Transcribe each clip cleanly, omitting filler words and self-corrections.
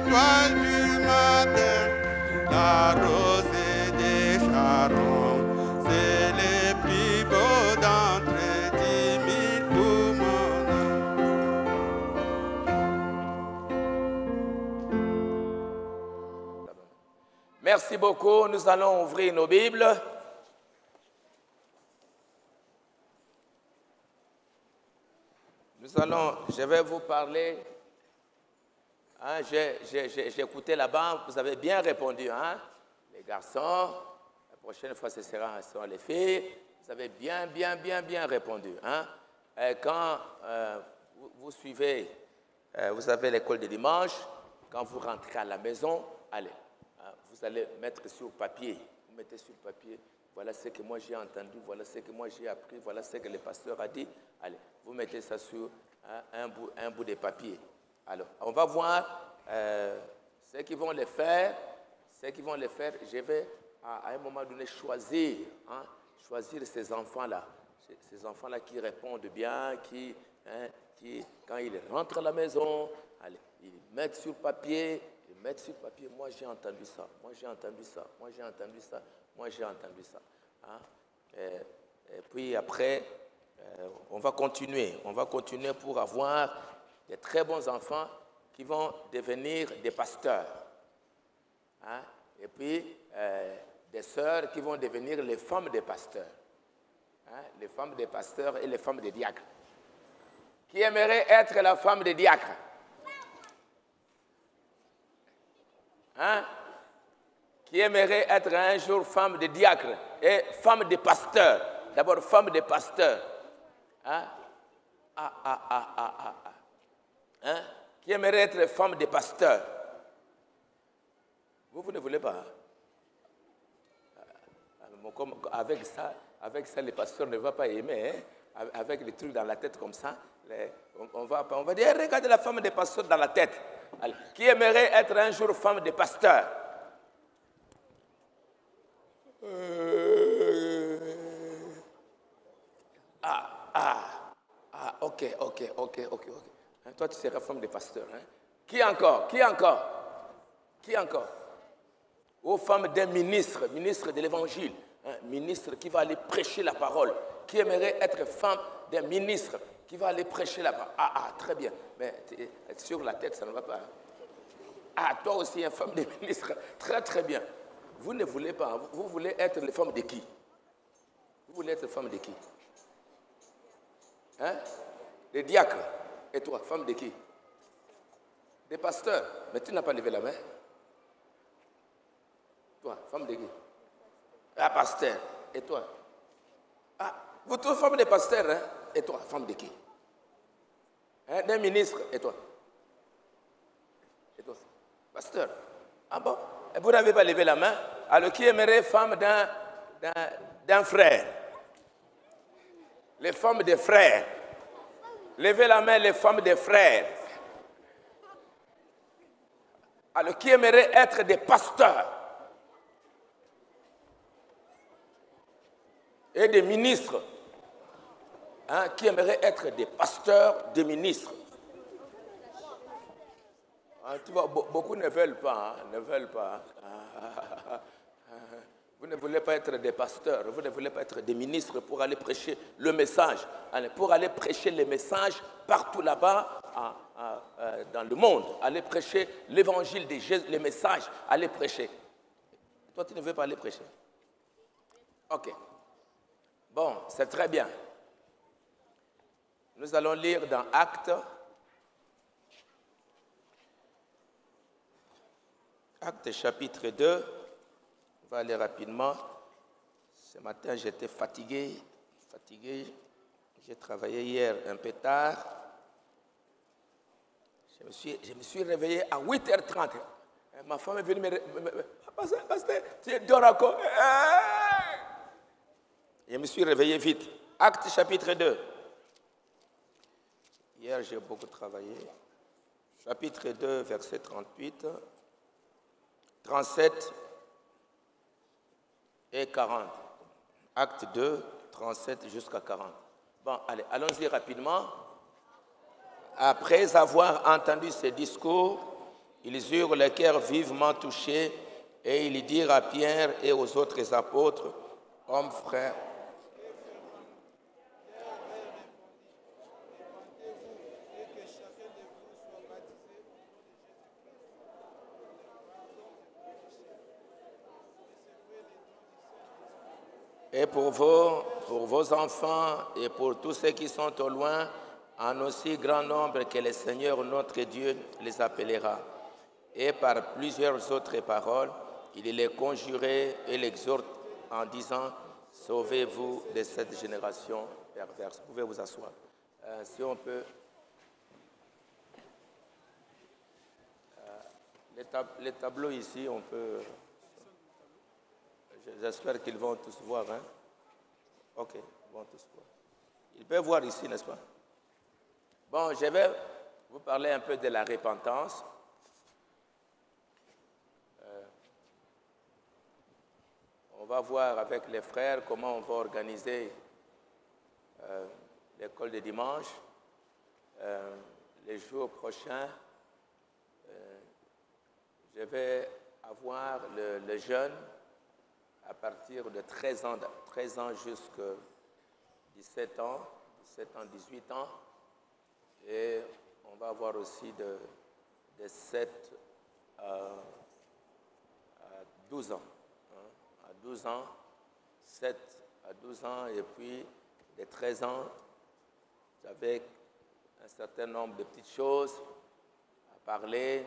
l'étoile du matin, la rosée des charons, c'est le plus beau d'entre 10 000 pour mon âme. Merci beaucoup. Nous allons ouvrir nos Bibles. Je vais vous parler. Hein, j'ai écouté là-bas, vous avez bien répondu. Hein, les garçons, la prochaine fois ce sera les filles. Vous avez bien répondu. Hein. Quand vous suivez, vous avez l'école de dimanche, quand vous rentrez à la maison, allez, vous allez mettre sur papier. Vous mettez sur papier. Voilà ce que moi j'ai entendu, voilà ce que moi j'ai appris, voilà ce que le pasteur a dit. Allez, vous mettez ça sur un bout de papier. Alors, on va voir ceux qui vont le faire. Ceux qui vont le faire, je vais à un moment donné choisir ces enfants-là. Ces enfants-là qui répondent bien, qui quand ils rentrent à la maison, allez, ils mettent sur papier. Moi j'ai entendu ça, moi j'ai entendu ça, moi j'ai entendu ça. Moi, j'ai entendu ça. Hein? Et puis après, on va continuer. On va continuer pour avoir des très bons enfants qui vont devenir des pasteurs. Hein? Et puis, des sœurs qui vont devenir les femmes des pasteurs. Hein? Les femmes des pasteurs et les femmes des diacres. Qui aimerait être la femme des diacres? Hein? Qui aimerait être un jour femme de diacre et femme de pasteur. D'abord, femme de pasteur. Hein? Hein? Qui aimerait être femme de pasteur? Vous ne voulez pas? Hein? Avec ça, le pasteur ne va pas aimer. Hein? Avec les trucs dans la tête comme ça, on va dire, regardez la femme de pasteur dans la tête. Alors, qui aimerait être un jour femme de pasteur? Ok. Hein, toi, tu seras femme de pasteur. Hein? Qui encore? Aux femmes d'un ministre de l'évangile, hein, ministre qui va aller prêcher la parole. Qui aimerait être femme d'un ministre qui va aller prêcher la parole? Très bien. Mais sur la tête, ça ne va pas. Toi aussi, une femme de ministre. Très bien. Vous ne voulez pas. Vous voulez être les femmes de qui? Vous voulez être femme de qui? Hein? Des diacres. Et toi, femme de qui? Des pasteurs. Mais tu n'as pas levé la main. Toi, femme de qui? Pasteur. Et toi? Vous tous, femme de pasteur. Hein? Et toi, femme de qui? Hein? D'un ministre. Et toi? Pasteur. Bon? Et vous n'avez pas levé la main. Alors, qui aimerait femme d'un frère? Les femmes des frères. Levez la main, les femmes des frères. Alors, qui aimerait être des pasteurs et des ministres? Hein? Qui aimerait être des pasteurs, des ministres? Tu vois, beaucoup ne veulent pas. Vous ne voulez pas être des pasteurs, vous ne voulez pas être des ministres pour aller prêcher le message, pour aller prêcher les messages partout là-bas dans le monde, aller prêcher l'évangile de Jésus, les messages, aller prêcher. Toi, tu ne veux pas aller prêcher? Ok. Bon, c'est très bien. Nous allons lire dans Actes. Actes chapitre 2. On va aller rapidement. Ce matin, j'étais fatigué. J'ai travaillé hier un peu tard. Je me suis réveillé à 8h30. Ma femme est venue me Pasteur, tu dors encore. Je me suis réveillé vite. Actes chapitre 2. Hier, j'ai beaucoup travaillé. Chapitre 2, verset 38, 37 et 40. Acte 2, 37 jusqu'à 40. Bon, allez, allons-y rapidement. Après avoir entendu ces discours, Ils eurent le cœur vivement touché et ils dirent à Pierre et aux autres apôtres, « Hommes frères, et pour vos enfants et pour tous ceux qui sont au loin, en aussi grand nombre que le Seigneur notre Dieu les appellera. » Et par plusieurs autres paroles, il les conjurait et l'exhorte en disant, « Sauvez-vous de cette génération perverse. » Vous pouvez vous asseoir. Si on peut... les tableaux ici, on peut... J'espère qu'ils vont tous voir. Hein? Ok, ils vont tous voir. Ils peuvent voir ici, n'est-ce pas? Bon, je vais vous parler un peu de la repentance. On va voir avec les frères comment on va organiser l'école de dimanche. Les jours prochains, je vais avoir le jeûne à partir de 13 ans jusqu'à 17 ans, 18 ans. Et on va avoir aussi de 7 à 12 ans. À 12 ans, 7 à 12 ans, et puis de 13 ans, avec un certain nombre de petites choses à parler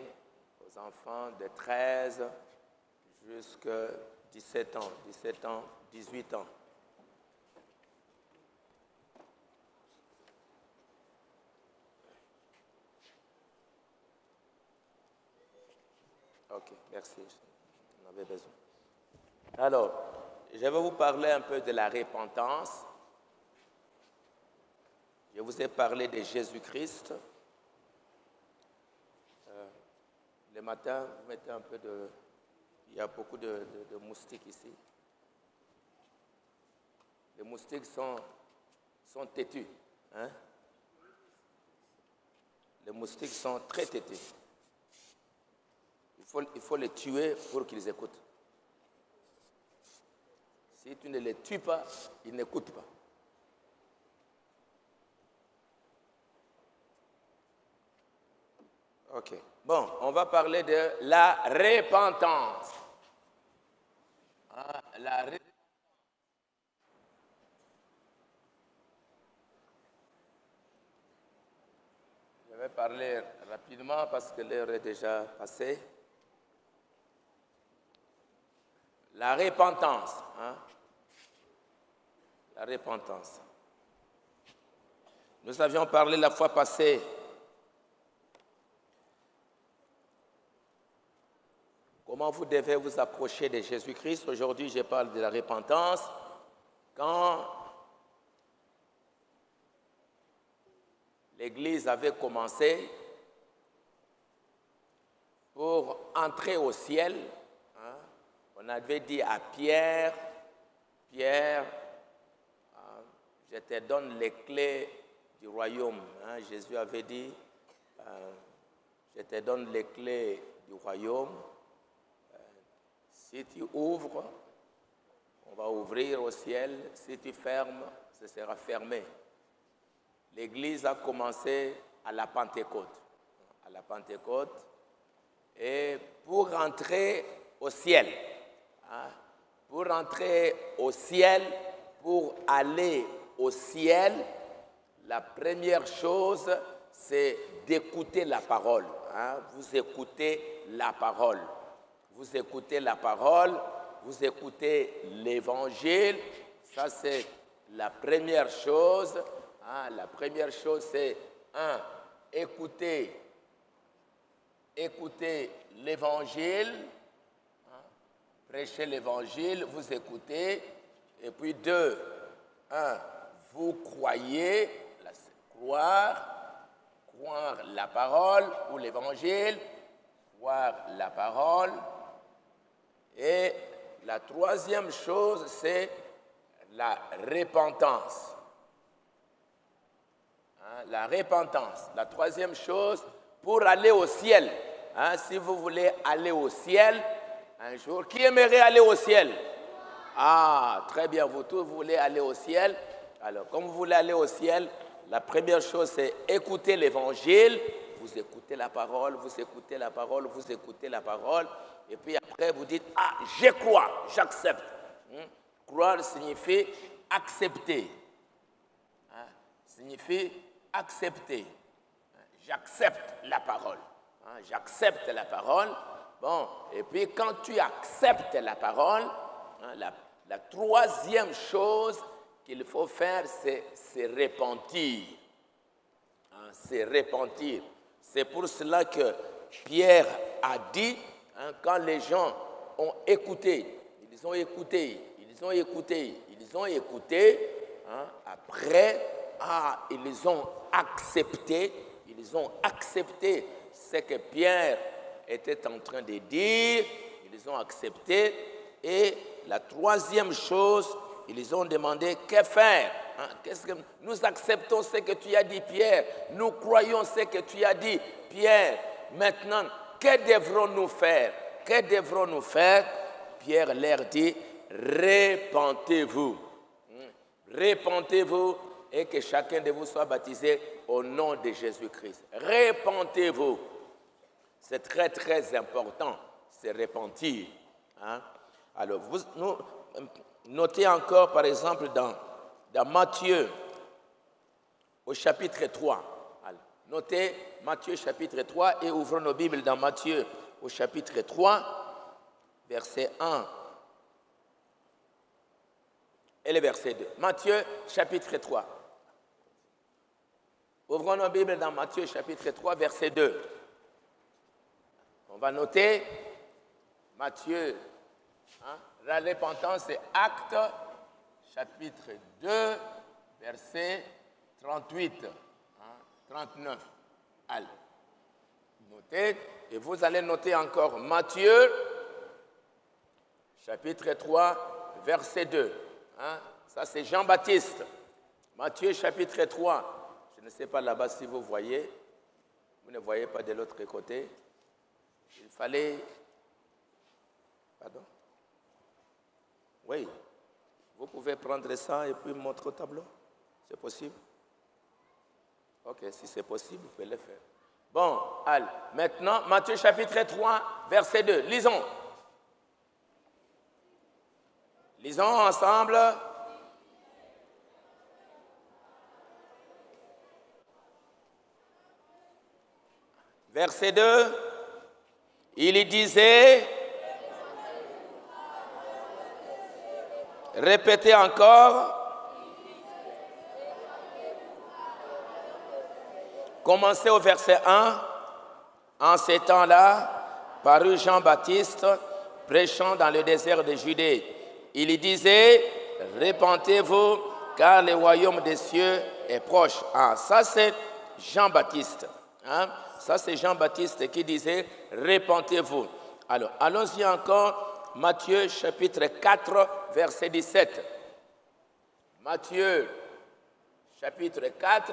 aux enfants de 13 jusqu'à 17 ans, 18 ans. Ok, merci. On avait besoin. Alors, je vais vous parler un peu de la repentance. Je vous ai parlé de Jésus-Christ. Le matin, vous mettez un peu de... Il y a beaucoup de moustiques ici. Les moustiques sont têtus. Hein? Les moustiques sont très têtus. Il faut les tuer pour qu'ils écoutent. Si tu ne les tues pas, ils n'écoutent pas. Ok. Bon, on va parler de la repentance. Je vais parler rapidement parce que l'heure est déjà passée. La repentance. Hein? La repentance. Nous avions parlé la fois passée comment vous devez vous approcher de Jésus-Christ. Aujourd'hui, je parle de la repentance. Quand l'Église avait commencé, pour entrer au ciel, hein, on avait dit à Pierre, je te donne les clés du royaume. Hein. Jésus avait dit, je te donne les clés du royaume. Si tu ouvres, on va ouvrir au ciel. Si tu fermes, ce sera fermé. L'Église a commencé à la Pentecôte. À la Pentecôte. Et pour rentrer au ciel, hein, pour aller au ciel, la première chose, c'est d'écouter la parole. Hein. Vous écoutez la parole. Vous écoutez la parole, vous écoutez l'Évangile. Ça, c'est la première chose. Hein. La première chose, c'est, écoutez l'Évangile. Hein. Prêchez l'Évangile, vous écoutez. Et puis 2, vous croyez, croire la parole ou l'Évangile, croire la parole. Et la troisième chose, c'est la repentance. Hein, la repentance. La troisième chose, pour aller au ciel, hein, si vous voulez aller au ciel un jour, qui aimerait aller au ciel? Ah, très bien, vous tous voulez aller au ciel. Alors, comme vous voulez aller au ciel, la première chose, c'est écouter l'évangile. Vous écoutez la parole, vous écoutez la parole, vous écoutez la parole. Et puis après, vous dites, ah, je crois, j'accepte. Croire signifie accepter. Hein? Signifie accepter. J'accepte la parole. Hein? J'accepte la parole. Bon, et puis quand tu acceptes la parole, hein, la troisième chose qu'il faut faire, c'est se repentir. Hein? Se repentir. C'est pour cela que Pierre a dit, hein, quand les gens ont écouté, ils ont écouté, hein, après, ils ont accepté ce que Pierre était en train de dire, ils ont accepté, et la troisième chose, ils ont demandé que faire. Hein, nous acceptons ce que tu as dit, Pierre, nous croyons ce que tu as dit, Pierre, maintenant, que devrons-nous faire? Que devrons-nous faire? Pierre leur dit, repentez-vous. Repentez-vous et que chacun de vous soit baptisé au nom de Jésus-Christ. Repentez-vous. C'est très, très important, c'est repentir. Hein? Alors, nous notez encore, par exemple, dans Matthieu, au chapitre 3. Alors, notez Matthieu, chapitre 3, et ouvrons nos Bibles dans Matthieu, au chapitre 3, verset 1. Et le verset 2. Matthieu, chapitre 3. Ouvrons nos Bibles dans Matthieu, chapitre 3, verset 2. On va noter Matthieu. Hein, la repentance, c'est Actes, chapitre 2, verset 38, 39. Allez. Notez, et vous allez noter encore Matthieu, chapitre 3, verset 2. Hein? Ça, c'est Jean-Baptiste. Matthieu, chapitre 3. Je ne sais pas là-bas si vous voyez. Vous ne voyez pas de l'autre côté. Il fallait... Pardon? Oui. Vous pouvez prendre ça et puis montrer au tableau. C'est possible? Ok, si c'est possible, vous pouvez le faire. Bon, allez. Maintenant, Matthieu, chapitre 3, verset 2. Lisons. Lisons ensemble. Verset 2. Il disait, répétez encore. Commencez au verset 1. En ces temps-là, parut Jean-Baptiste, prêchant dans le désert de Judée. Il disait, repentez-vous, car le royaume des cieux est proche. Ah, ça c'est Jean-Baptiste. Hein? Ça c'est Jean-Baptiste qui disait, repentez-vous. Alors, allons-y encore, Matthieu chapitre 4, verset 17. Matthieu chapitre 4,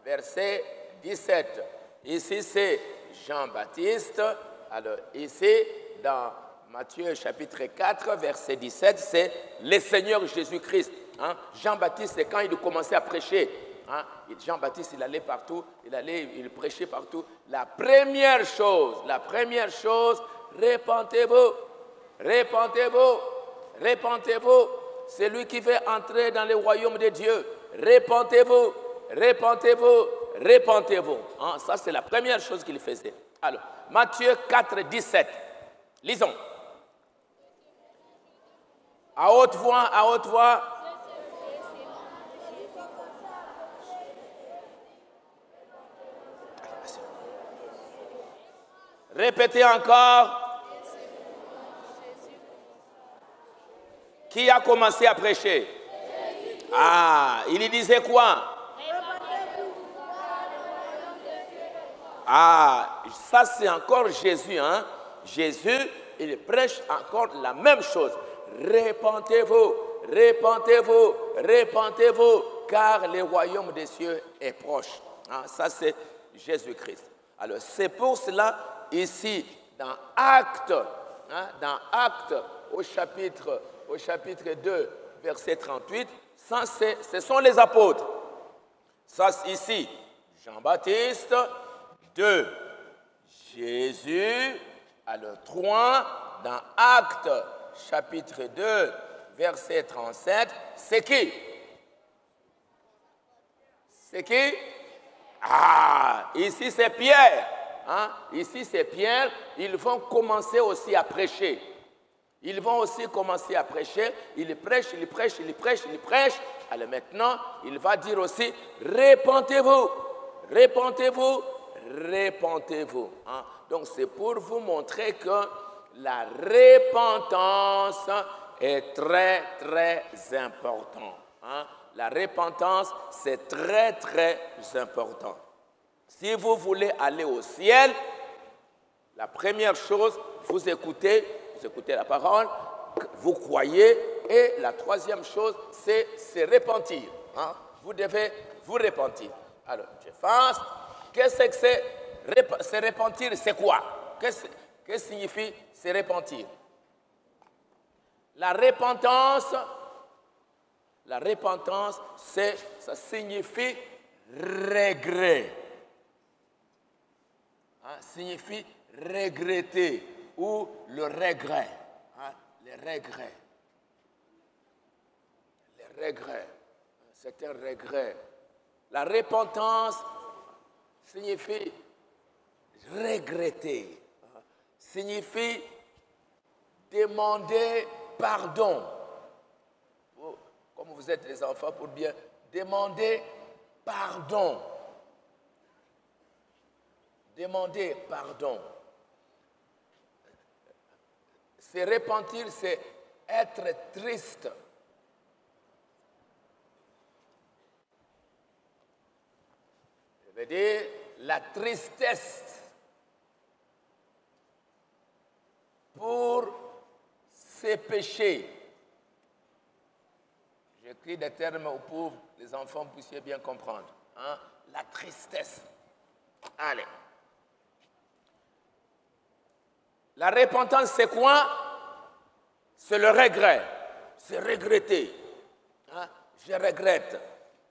verset 17. Ici c'est Jean-Baptiste. Alors, ici, dans Matthieu chapitre 4, verset 17, c'est le Seigneur Jésus-Christ. Hein? Jean-Baptiste, c'est quand il commençait à prêcher. Hein? Jean-Baptiste, il allait partout, il prêchait partout. La première chose, repentez-vous, repentez-vous, repentez-vous. C'est lui qui veut entrer dans le royaume de Dieu. Repentez-vous, repentez-vous, repentez-vous. Hein? Ça, c'est la première chose qu'il faisait. Alors, Matthieu 4, 17. Lisons. À haute voix, à haute voix. Répétez encore. Qui a commencé à prêcher? Ah, il disait quoi? Ah, ça c'est encore Jésus, hein? Jésus, il prêche encore la même chose. Repentez-vous, repentez-vous, repentez-vous, car le royaume des cieux est proche. Hein? Ça c'est Jésus-Christ. Alors c'est pour cela ici, dans Actes, au chapitre 2, verset 38, ça, ce sont les apôtres. Ça, ici, Jean-Baptiste, 2, Jésus, alors 3, dans Actes, chapitre 2, verset 37, c'est qui? C'est qui? Ah, ici c'est Pierre. Hein? Ici c'est Pierre. Ils vont commencer aussi à prêcher. Ils vont aussi commencer à prêcher. Ils prêchent. Alors maintenant, il va dire aussi, répentez-vous. Hein? Donc c'est pour vous montrer que la repentance est très, très importante. Hein? La repentance, c'est très, très important. Si vous voulez aller au ciel, la première chose, vous écoutez la parole, vous croyez, et la troisième chose, c'est se repentir. Hein? Vous devez vous repentir. Alors, j'efface. Qu'est-ce que c'est? Se repentir, c'est quoi? Qu'est-ce que signifie se repentir? La repentance, ça signifie regret. Hein, signifie regretter ou le regret. Hein, les regrets. C'est un regret. La repentance signifie regretter. Hein, signifie demander pardon. Comme vous êtes les enfants, pour bien demander pardon. Demander pardon. Se repentir, c'est être triste. Je veux dire, la tristesse pour ses péchés. J'écris des termes pour que les enfants puissent bien comprendre. Hein? La tristesse. Allez. La repentance, c'est quoi? C'est le regret. C'est regretter. Hein? Je regrette.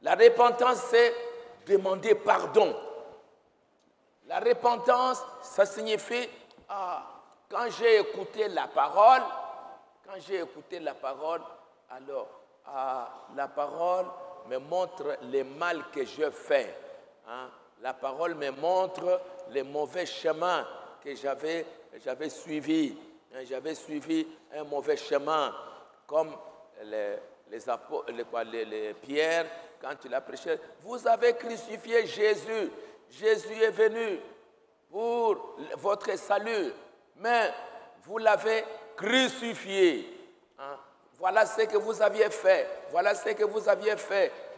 La repentance, c'est demander pardon. La repentance, ça signifie, quand j'ai écouté la parole, alors, la parole me montre les mal que je fais. Hein? La parole me montre les mauvais chemins que j'avais suivis. Hein? J'avais suivi un mauvais chemin, comme les Pierre, quand il a prêché. Vous avez crucifié Jésus. Jésus est venu pour votre salut, mais vous l'avez crucifié. Hein? Voilà ce que vous aviez fait.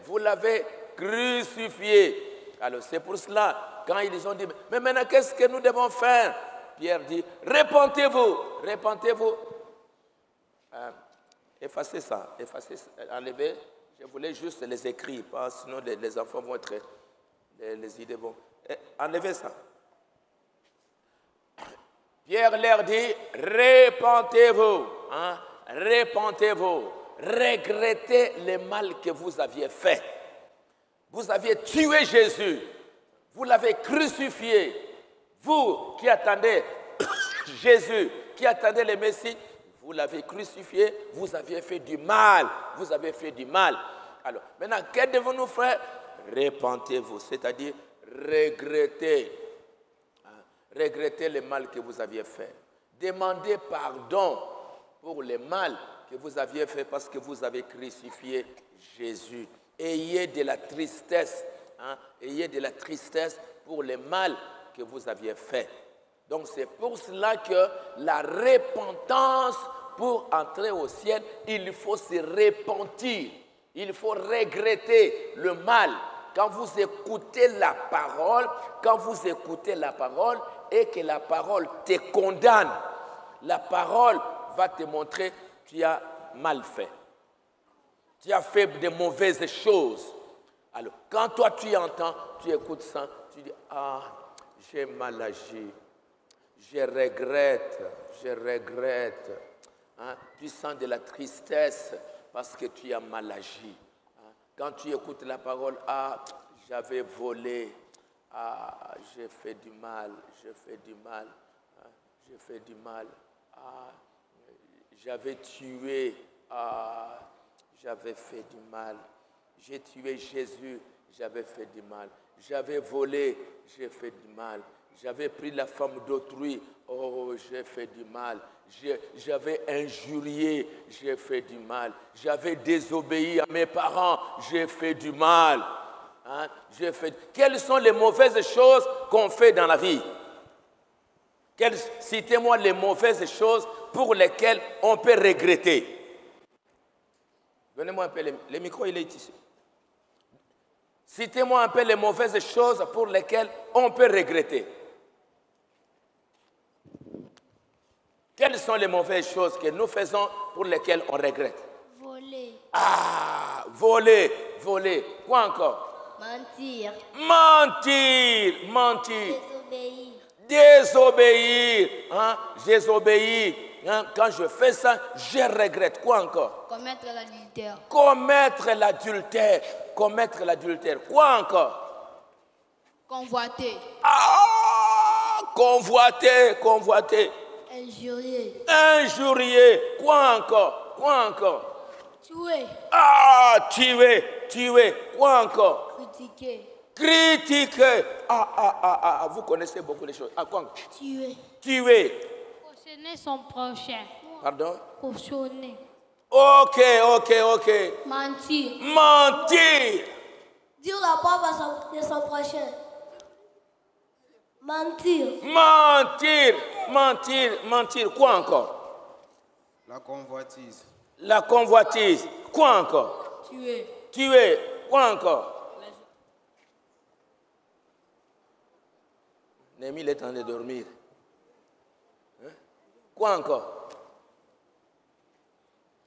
Vous l'avez crucifié. Alors c'est pour cela, quand ils ont dit, mais maintenant qu'est-ce que nous devons faire? Pierre dit, repentez-vous. Effacez ça, enlevez. Je voulais juste les écrire, sinon les enfants vont être, les idées vont. Enlevez ça. Pierre leur dit, repentez-vous. Hein? Repentez-vous, regrettez le mal que vous aviez fait. Vous aviez tué Jésus, vous l'avez crucifié. Vous qui attendez Jésus, qui attendez le Messie, vous l'avez crucifié, vous avez fait du mal. Alors, maintenant, que devons-nous faire? Repentez-vous, c'est-à-dire regrettez le mal que vous aviez fait. Demandez pardon pour le mal que vous aviez fait parce que vous avez crucifié Jésus. Ayez de la tristesse. Hein? Ayez de la tristesse pour le mal que vous aviez fait. Donc c'est pour cela que la repentance, pour entrer au ciel, il faut se repentir. Il faut regretter le mal. Quand vous écoutez la parole, et que la parole te condamne, la parole va te montrer que tu as mal fait. Tu as fait de mauvaises choses. Alors, quand toi tu entends, tu écoutes ça, tu dis, j'ai mal agi. Je regrette. Hein? Tu sens de la tristesse parce que tu as mal agi. Hein? Quand tu écoutes la parole, ah, j'avais volé, ah, j'ai fait du mal, hein? J'ai fait du mal, ah, j'avais tué, ah, j'avais fait du mal, j'ai tué Jésus, j'avais fait du mal, j'avais volé, j'ai fait du mal, j'avais pris la femme d'autrui, oh, j'ai fait du mal, j'avais injurié, j'ai fait du mal, j'avais désobéi à mes parents, j'ai fait du mal. Hein? Quelles sont les mauvaises choses qu'on fait dans la vie? Citez-moi les mauvaises choses pour lesquelles on peut regretter. Donnez-moi un peu, le micro il est ici. Citez-moi un peu les mauvaises choses pour lesquelles on peut regretter. Quelles sont les mauvaises choses que nous faisons pour lesquelles on regrette? Voler. Ah, voler. Quoi encore? Mentir. Désobéir. Hein? Désobéir. Hein? Quand je fais ça, je regrette. Quoi encore? Commettre l'adultère. Quoi encore? Convoiter. Ah, convoiter. Injurier. Quoi encore? Tuer. Ah, tuer. Quoi encore? Critiquer. Ah, vous connaissez beaucoup de choses. Ah, quoi? Tuer. Cautionner son prochain. Pardon? Cautionner. Ok. Mentir. Dire la parole de son prochain. Mentir. Quoi encore? La convoitise. Quoi encore? Tuer. Quoi encore? Némi, il est temps de dormir. Hein? Quoi encore?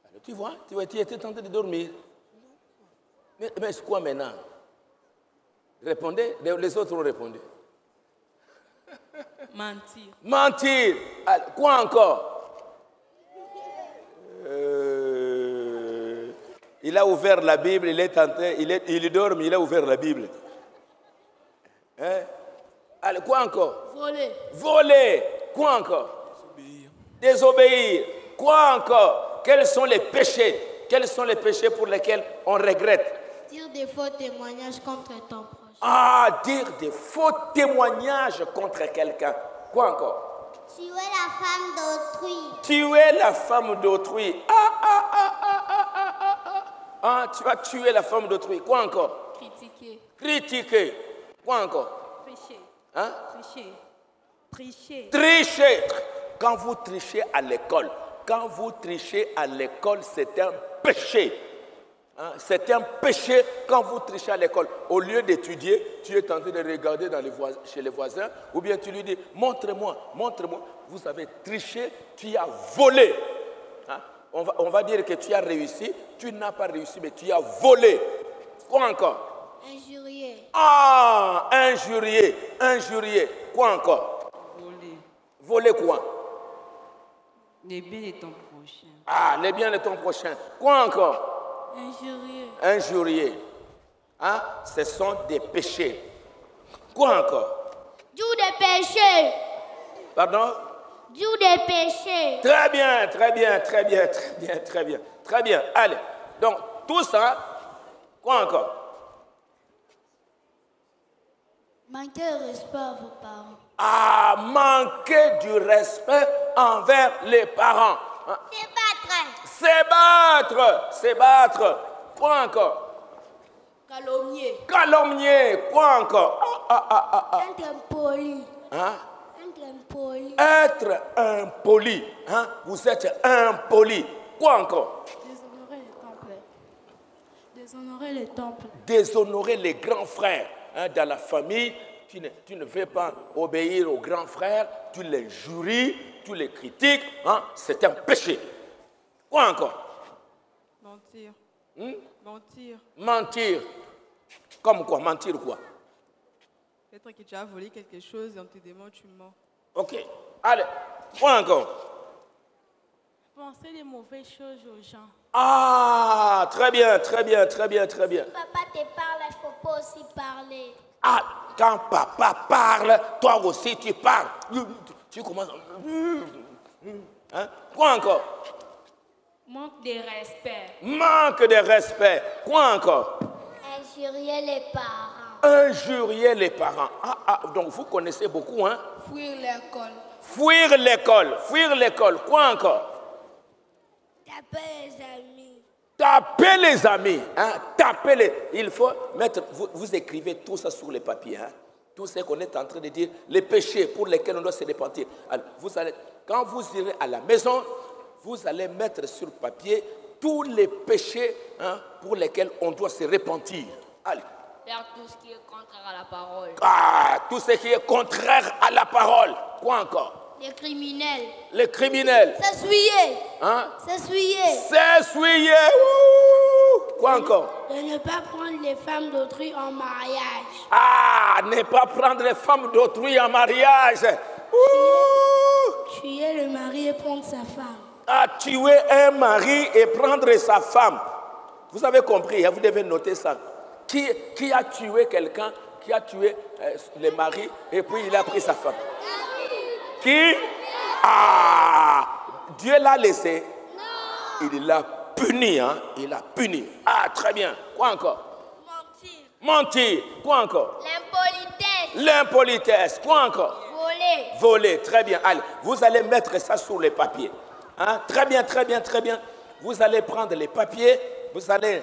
Alors, tu vois, tu étais tenté de dormir. Mais c'est quoi maintenant? Répondez, les autres ont répondu. Mentir. Alors, quoi encore? Il a ouvert la Bible, il est tenté, il dort, mais il a ouvert la Bible. Hein? Allez, quoi encore? Voler. Quoi encore? Désobéir. Quoi encore? Quels sont les péchés pour lesquels on regrette? Dire des faux témoignages contre ton proche. Ah, dire des faux témoignages contre quelqu'un. Quoi encore? Tuer la femme d'autrui. Ah, tu vas tuer la femme d'autrui. Quoi encore? Critiquer. Quoi encore? Hein? Tricher. Quand vous trichez à l'école, c'est un péché. Hein? C'est un péché quand vous trichez à l'école. Au lieu d'étudier, tu es tenté de regarder chez les voisins, ou bien tu lui dis, montre-moi. Vous avez triché, tu as volé. Hein? On va dire que tu as réussi, tu n'as pas réussi, mais tu as volé. Quoi encore? Injurier. Ah, injurier. Quoi encore? Voler quoi? Les biens de ton prochain. Ah, les biens de ton prochain. Quoi encore? Injurier. Hein? Ce sont des péchés. Quoi encore? Dire des péchés. Pardon? Dire des péchés. Très bien. Allez. Donc, tout ça, quoi encore? Manquer de respect à vos parents. Ah, manquer du respect envers les parents. Hein? Se battre. Quoi encore? Calomnier. Quoi encore? Être impoli. Hein? Être impoli. Hein? Vous êtes impoli. Quoi encore? Déshonorer les grands frères. Hein? Dans la famille, tu ne veux pas obéir aux grands frères, tu les juries, tu les critiques. Hein? C'est un péché. Quoi encore? Mentir. Comme quoi? Mentir quoi? Peut-être que tu as volé quelque chose et on te demande, tu mens. Ok. Allez, quoi encore? Penser les mauvaises choses aux gens. Ah, très bien, très bien, très bien, très bien. Si papa te parle, il ne faut pas aussi parler. Ah, quand papa parle, toi aussi tu parles. Tu commences. Hein? Quoi encore? Manque de respect. Manque de respect. Quoi encore? Injurier les parents. Injurier les parents. Donc vous connaissez beaucoup, hein? Fuir l'école. Fuir l'école. Fuir l'école. Quoi encore? Taper les amis. Taper les amis. Hein? Taper les... Il faut mettre... Vous écrivez tout ça sur les papiers. Hein? Tout ce qu'on est en train de dire. Les péchés pour lesquels on doit se repentir. Alors, quand vous irez à la maison, vous allez mettre sur papier tous les péchés, hein, pour lesquels on doit se repentir. Allez. Faire tout ce qui est contraire à la parole. Ah, tout ce qui est contraire à la parole. Quoi encore? Les criminels. Les criminels. S'essuyer. Hein? S'essuyer. S'essuyer. Quoi encore? De ne pas prendre les femmes d'autrui en mariage. Ah, ne pas prendre les femmes d'autrui en mariage. Tuer le mari et prendre sa femme. À tuer un mari et prendre sa femme. Vous avez compris, hein, vous devez noter ça. Qui a tué quelqu'un, qui a tué le mari et puis il a pris sa femme? Qui? Ah, Dieu l'a laissé. Il l'a puni, hein? Il l'a puni. Ah, très bien. Quoi encore? Mentir. Mentir. Quoi encore? L'impolitesse. L'impolitesse. Quoi encore? Voler. Voler. Très bien. Allez, vous allez mettre ça sur les papiers. Hein? Très bien, très bien, très bien. Vous allez prendre les papiers, vous allez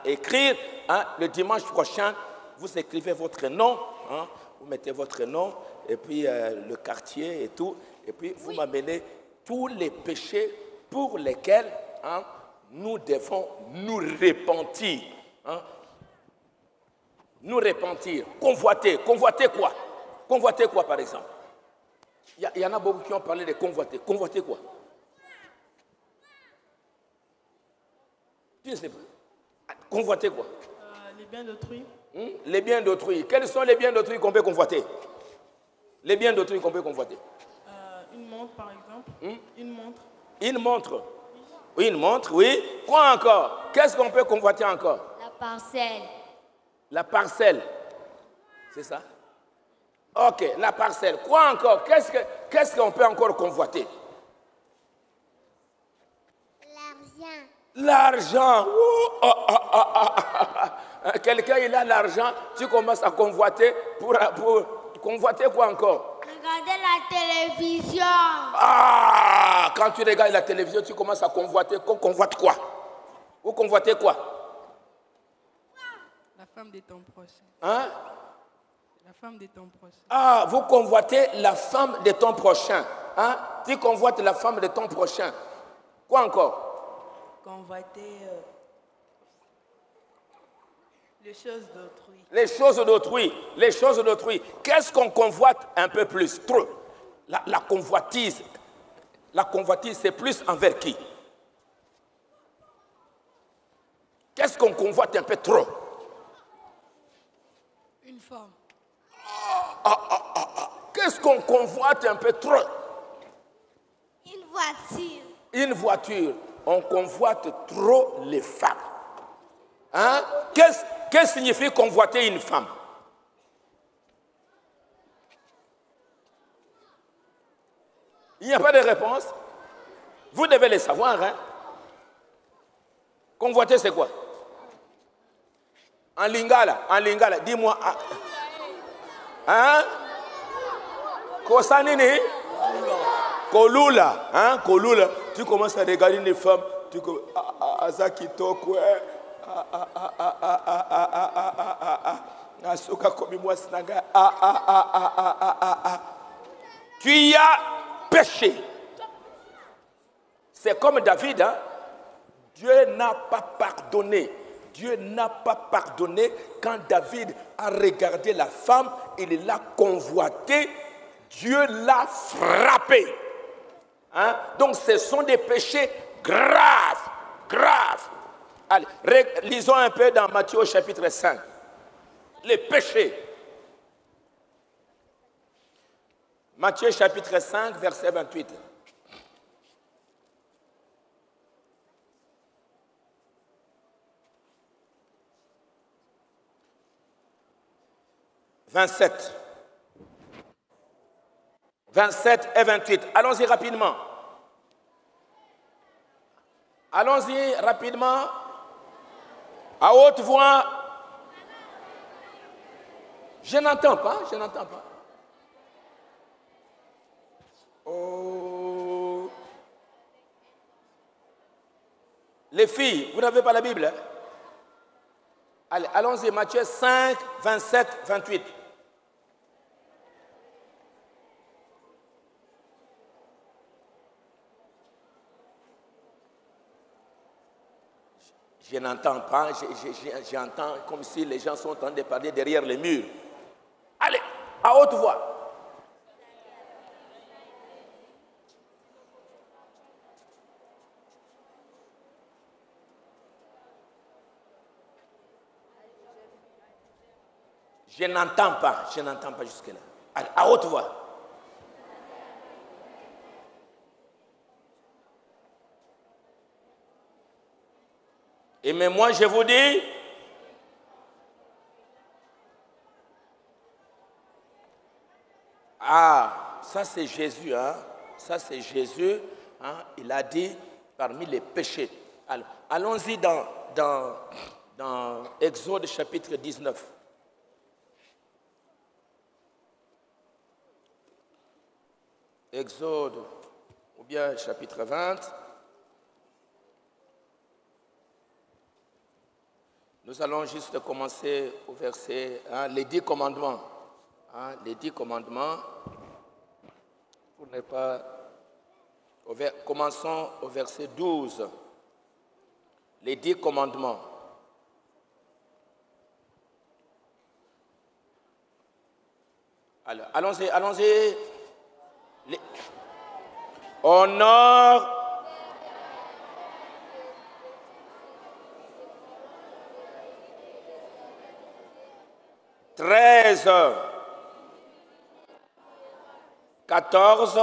écrire, hein, le dimanche prochain, vous écrivez votre nom, hein, vous mettez votre nom, et puis le quartier et tout, et puis vous m'amenez tous les péchés pour lesquels, hein, nous devons nous repentir. Hein. Nous repentir, convoiter. Convoiter quoi? Convoiter quoi, par exemple? Il y en a beaucoup qui ont parlé de convoiter. Convoiter quoi? Je ne sais pas. Convoiter quoi? Les biens d'autrui. Les biens d'autrui. Quels sont les biens d'autrui qu'on peut convoiter? Les biens d'autrui qu'on peut convoiter? Une montre, par exemple. Une montre. Une montre. Oui, une montre, oui. Quoi encore? Qu'est-ce qu'on peut convoiter encore? La parcelle. La parcelle. C'est ça? Ok, la parcelle. Quoi encore? Qu'est-ce qu'on peut encore convoiter? L'argent. Quelqu'un, il a l'argent, tu commences à convoiter pour convoiter quoi encore? Regardez la télévision. Ah, quand tu regardes la télévision, tu commences à convoiter. Convoite quoi? Vous convoitez quoi? La femme de ton prochain. Hein? La femme de ton prochain. Ah, vous convoitez la femme de ton prochain. Hein? Tu convoites la femme de ton prochain. Quoi encore? Convoiter les choses d'autrui. Les choses d'autrui. Les choses d'autrui. Qu'est-ce qu'on convoite un peu plus? Trop. La convoitise. La convoitise, c'est plus envers qui? Qu'est-ce qu'on convoite un peu trop? Une femme. Qu'est-ce qu'on convoite un peu trop? Une voiture. Une voiture. On convoite trop les femmes. Hein? Qu'est-ce que signifie convoiter une femme? Il n'y a pas de réponse. Vous devez le savoir. Hein? Convoiter, c'est quoi? En lingala, dis-moi. Hein? Kosanini? Kolula, hein? Kolula. Tu commences à regarder les femmes, tu commences Azakitoko, Asuka Komimwa Sinaga, tu y as péché. C'est comme David, hein? Dieu n'a pas pardonné. Dieu n'a pas pardonné quand David a regardé la femme, il l'a convoitée, Dieu l'a frappé. Hein? Donc ce sont des péchés graves, graves. Allez, lisons un peu dans Matthieu au chapitre 5. Les péchés. Matthieu chapitre 5, verset 28. « 27 et 28. Allons-y rapidement. Allons-y rapidement. À haute voix. Je n'entends pas. Oh. Les filles, vous n'avez pas la Bible, hein? Allez, allons-y, Matthieu 5, 27, 28. Je n'entends pas, j'entends comme si les gens sont en train de parler derrière les murs. Allez, à haute voix. Je n'entends pas jusque-là. Allez, à haute voix. Et mais moi, je vous dis, ça c'est Jésus, hein? Ça c'est Jésus, hein? Il a dit parmi les péchés. Alors, allons-y dans Exode chapitre 19. Exode, ou bien chapitre 20. Nous allons juste commencer au verset, les 10 commandements. Les 10 commandements, pour ne pas... Commençons au verset 12. Les 10 commandements. Alors, allons-y. Honore. Treize, 14,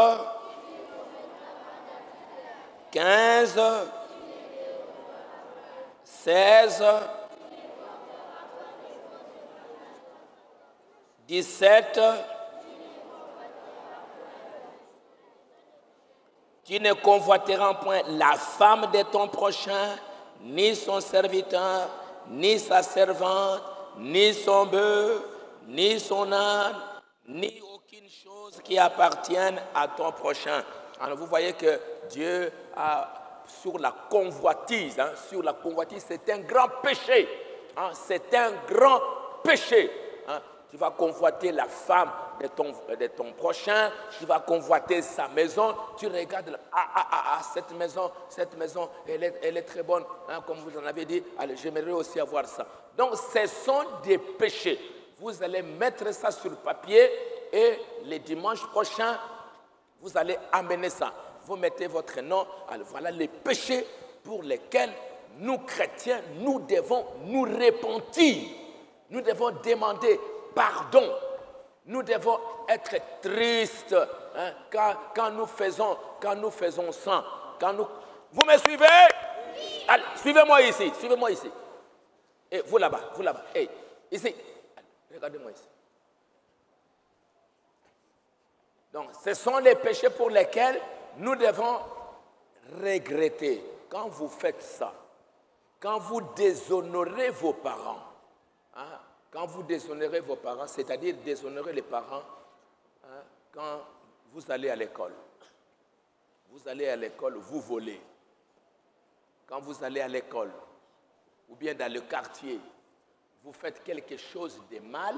15, 16, 17. Tu ne convoiteras point la femme de ton prochain, ni son serviteur, ni sa servante, ni son bœuf, ni son âne, ni aucune chose qui appartienne à ton prochain. Alors vous voyez que Dieu a sur la convoitise, c'est un grand péché. C'est un grand péché. Tu vas convoiter la femme de ton prochain, tu vas convoiter sa maison, tu regardes, cette maison, elle est très bonne, comme vous en avez dit, allez, j'aimerais aussi avoir ça. Donc, ce sont des péchés. Vous allez mettre ça sur le papier et le dimanche prochain, vous allez amener ça. Vous mettez votre nom, alors voilà les péchés pour lesquels nous, chrétiens, nous devons nous repentir. Nous devons demander pardon. Nous devons être tristes quand nous faisons ça. Vous me suivez? Oui. Allez, suivez-moi ici. Et vous là-bas. Hey, ici. Allez, regardez-moi ici. Donc, ce sont les péchés pour lesquels nous devons regretter. Quand vous faites ça, quand vous déshonorez vos parents, quand vous déshonorez vos parents, c'est-à-dire déshonorer les parents, quand vous allez à l'école. Vous allez à l'école, vous volez. Quand vous allez à l'école, ou bien dans le quartier, vous faites quelque chose de mal,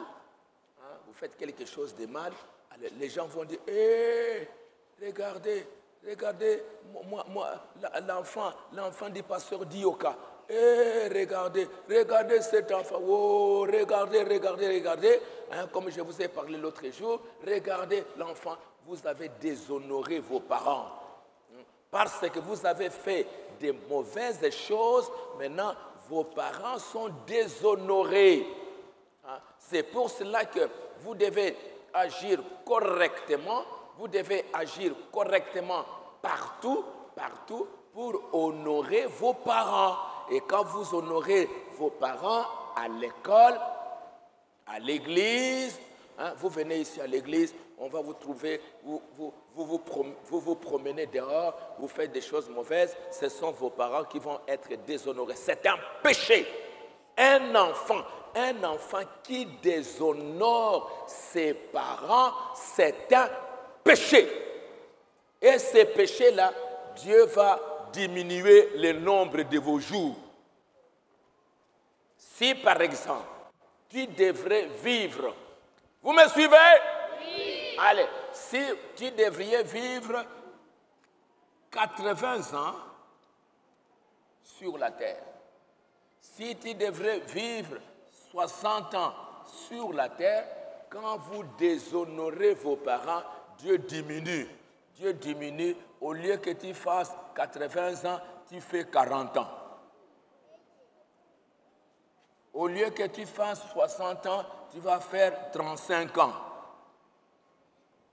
les gens vont dire, regardez, moi, l'enfant du pasteur Dioka. Regardez cet enfant. Oh, regardez. Comme je vous ai parlé l'autre jour, regardez l'enfant. Vous avez déshonoré vos parents. Parce que vous avez fait des mauvaises choses, maintenant, vos parents sont déshonorés. C'est pour cela que vous devez agir correctement vous devez agir correctement partout pour honorer vos parents. Et quand vous honorez vos parents à l'école, à l'église, hein, vous venez ici à l'église, on va vous trouver, vous promenez dehors, vous faites des choses mauvaises, ce sont vos parents qui vont être déshonorés. C'est un péché. Un enfant qui déshonore ses parents, c'est un péché. Et ces péchés-là, Dieu va diminuer le nombre de vos jours. Si par exemple, tu devrais vivre, vous me suivez? Oui. Allez, si tu devrais vivre 80 ans sur la terre, si tu devrais vivre 60 ans sur la terre, quand vous déshonorez vos parents, Dieu diminue. Dieu diminue. Au lieu que tu fasses 80 ans, tu fais 40 ans. Au lieu que tu fasses 60 ans, tu vas faire 35 ans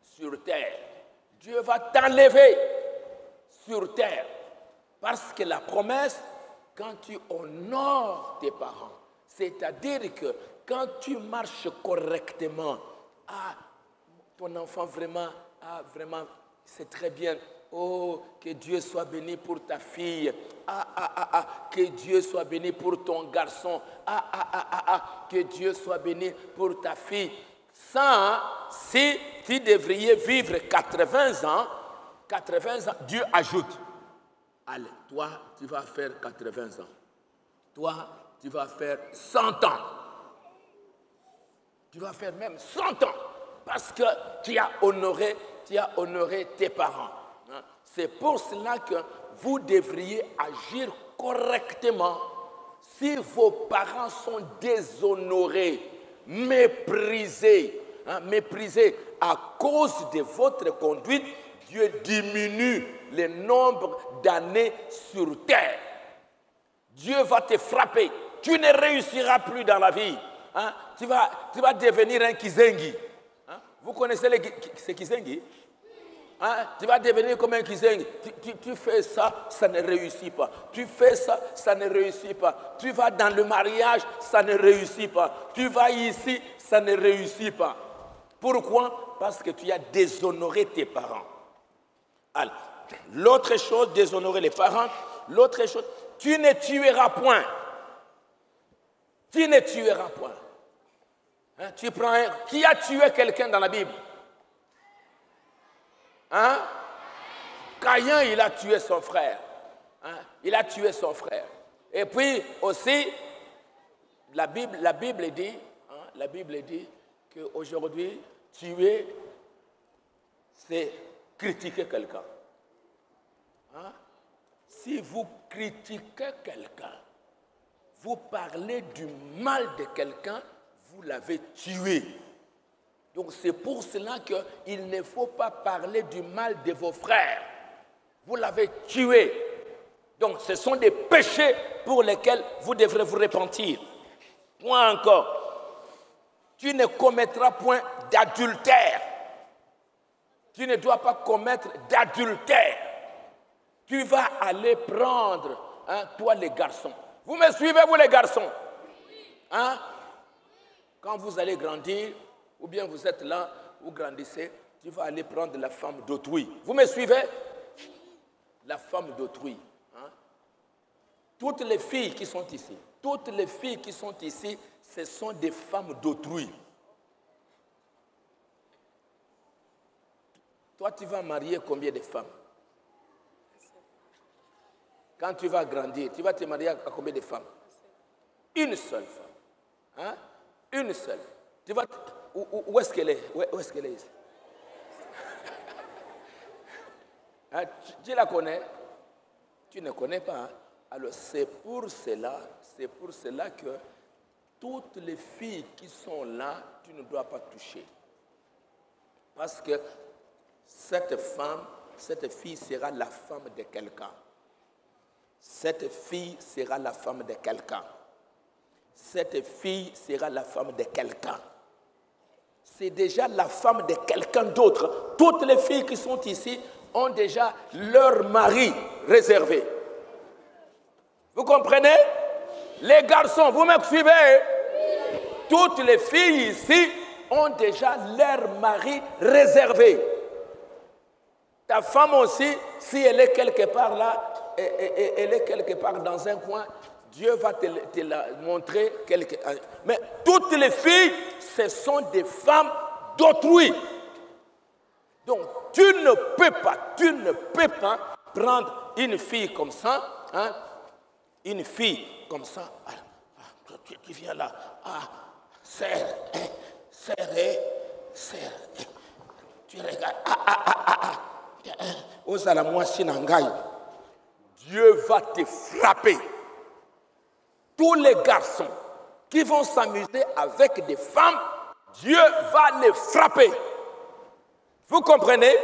sur terre. Dieu va t'enlever sur terre. Parce que la promesse, quand tu honores tes parents, c'est-à-dire que quand tu marches correctement, ton enfant vraiment, c'est très bien. Oh, que Dieu soit béni pour ta fille. Que Dieu soit béni pour ton garçon. Que Dieu soit béni pour ta fille. Si tu devrais vivre 80 ans, Dieu ajoute. Allez, toi, tu vas faire 80 ans. Toi, tu vas faire 100 ans. Tu vas faire même 100 ans. Parce que tu as honoré tes parents. C'est pour cela que vous devriez agir correctement. Si vos parents sont déshonorés, méprisés à cause de votre conduite, Dieu diminue le nombre d'années sur terre. Dieu va te frapper. Tu ne réussiras plus dans la vie. Hein? Tu vas devenir un Kizengi. Hein? Vous connaissez ces Kizengi? Hein? Tu vas devenir comme un Kizengi. Tu fais ça, ça ne réussit pas. Tu fais ça, ça ne réussit pas. Tu vas dans le mariage, ça ne réussit pas. Tu vas ici, ça ne réussit pas. Pourquoi? Parce que tu as déshonoré tes parents. Alors, l'autre chose, déshonorer les parents. L'autre chose, tu ne tueras point. Tu ne tueras point. Hein? Tu prends qui a tué quelqu'un dans la Bible? Hein? Caïn, il a tué son frère. Hein? Il a tué son frère. Et puis aussi, la Bible dit qu'aujourd'hui, tuer, c'est critiquer quelqu'un. Hein? Si vous critiquez quelqu'un, vous parlez du mal de quelqu'un, vous l'avez tué. Donc c'est pour cela qu'il ne faut pas parler du mal de vos frères. Vous l'avez tué. Donc ce sont des péchés pour lesquels vous devrez vous repentir. Point encore. Tu ne commettras point d'adultère. Tu ne dois pas commettre d'adultère. Tu vas aller prendre, hein, toi les garçons. Vous me suivez, vous les garçons? Hein? Quand vous allez grandir, ou bien vous êtes là, vous grandissez, tu vas aller prendre la femme d'autrui. Vous me suivez? La femme d'autrui. Hein? Toutes les filles qui sont ici, ce sont des femmes d'autrui. Toi, tu vas marier combien de femmes? Quand tu vas grandir, tu vas te marier à combien de femmes? Une seule femme. Hein? Une seule. Tu vas où est-ce qu'elle est? Où est-ce qu'elle est ici? Hein? Tu la connais? Tu ne connais pas. Hein? Alors c'est pour cela que toutes les filles qui sont là, tu ne dois pas toucher. Parce que cette fille sera la femme de quelqu'un. Cette fille sera la femme de quelqu'un. Cette fille sera la femme de quelqu'un. c'est déjà la femme de quelqu'un d'autre. Toutes les filles qui sont ici ont déjà leur mari réservé. Vous comprenez? Les garçons, vous me suivez? Toutes les filles ici ont déjà leur mari réservé. Ta femme aussi, si elle est quelque part là, elle est quelque part dans un coin, Dieu va te la montrer. Mais toutes les filles, ce sont des femmes d'autrui. Donc, tu ne peux pas prendre une fille comme ça, hein, une fille comme ça, tu viens là, serre, tu regardes, Dieu va te frapper. Tous les garçons qui vont s'amuser avec des femmes, Dieu va les frapper. Vous comprenez?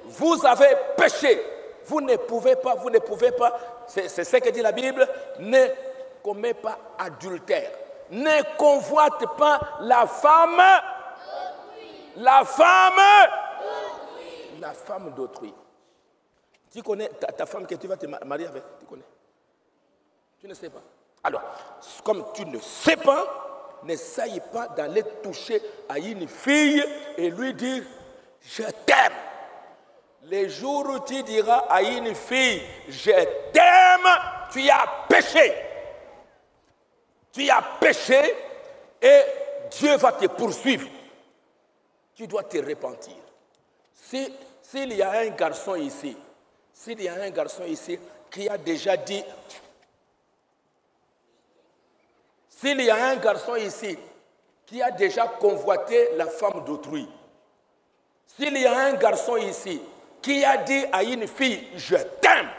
Vous avez péché. Vous ne pouvez pas, c'est ce que dit la Bible, ne commets pas adultère. Ne convoite pas la femme d'autrui. Tu connais ta femme que tu vas te marier avec? Tu connais? Tu ne sais pas. Alors, comme tu ne sais pas, n'essaye pas d'aller toucher à une fille et lui dire « Je t'aime ». Les jours où tu diras à une fille « Je t'aime », tu as péché. Tu as péché et Dieu va te poursuivre. Tu dois te repentir. S'il y a un garçon ici, qui a déjà dit, s'il y a un garçon ici qui a déjà convoité la femme d'autrui, s'il y a un garçon ici qui a dit à une fille, je t'aime,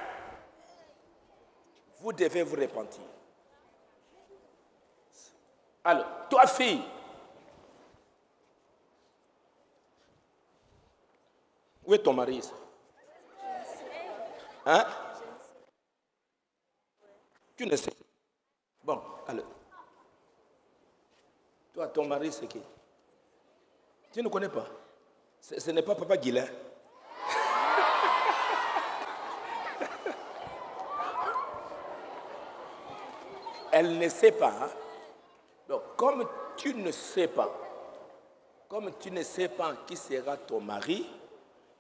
vous devez vous repentir. Alors, toi fille, où est ton mari? Hein? Tu ne sais. Bon, alors. Toi, ton mari, c'est qui? Tu ne connais pas? Ce n'est pas Papa Guilain. Elle ne sait pas. Hein? Donc, comme tu ne sais pas qui sera ton mari,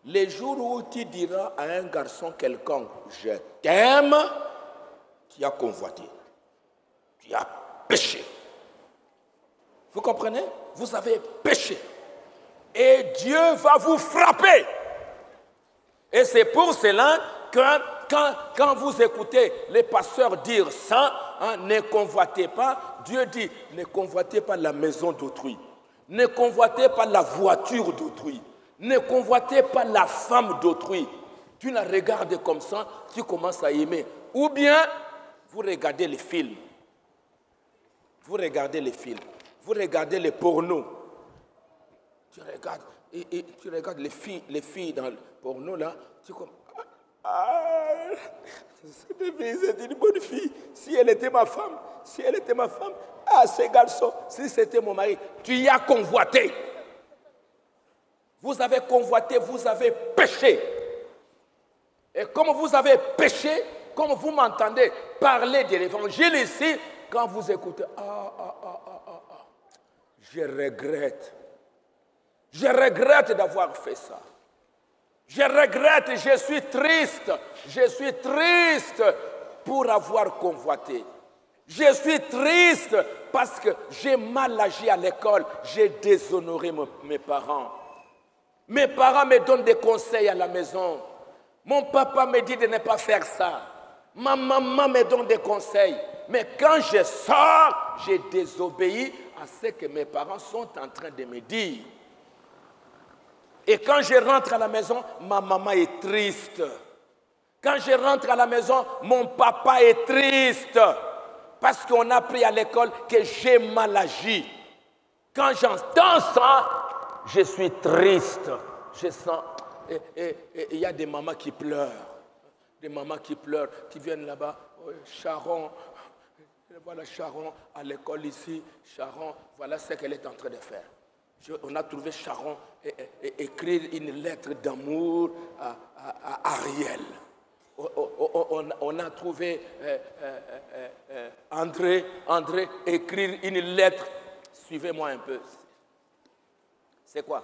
les jours où tu diras à un garçon quelconque, je t'aime, tu as convoité, tu as péché. Vous comprenez? Vous avez péché. Et Dieu va vous frapper. Et c'est pour cela que quand vous écoutez les pasteurs dire ça, hein, ne convoitez pas, Dieu dit, ne convoitez pas la maison d'autrui, ne convoitez pas la voiture d'autrui, ne convoitez pas la femme d'autrui. Tu la regardes comme ça, tu commences à aimer. Ou bien, vous regardez les films. Vous regardez les pornos. Tu regardes les filles dans le porno là, tu comme c'est une bonne fille. Si elle était ma femme, ces garçons, si c'était mon mari, tu y as convoité. Vous avez convoité, vous avez péché. Et comme vous avez péché, comme vous m'entendez parler de l'évangile ici, quand vous écoutez, je regrette. Je regrette d'avoir fait ça. Je regrette, je suis triste pour avoir convoité. Je suis triste parce que j'ai mal agi à l'école, j'ai déshonoré mes parents. Mes parents me donnent des conseils à la maison. Mon papa me dit de ne pas faire ça. Ma maman me donne des conseils. Mais quand je sors, j'ai désobéi à ce que mes parents sont en train de me dire. Et quand je rentre à la maison, ma maman est triste. Quand je rentre à la maison, mon papa est triste. Parce qu'on a appris à l'école que j'ai mal agi. Quand j'entends ça, je suis triste. Je sens... Et il y a des mamans qui pleurent. Des mamans qui pleurent, qui viennent là-bas. Oh, Sharon, voilà Sharon à l'école ici. Sharon, voilà ce qu'elle est en train de faire. On a trouvé Sharon écrire une lettre d'amour à Ariel. On a trouvé André écrire une lettre. Suivez-moi un peu. C'est quoi?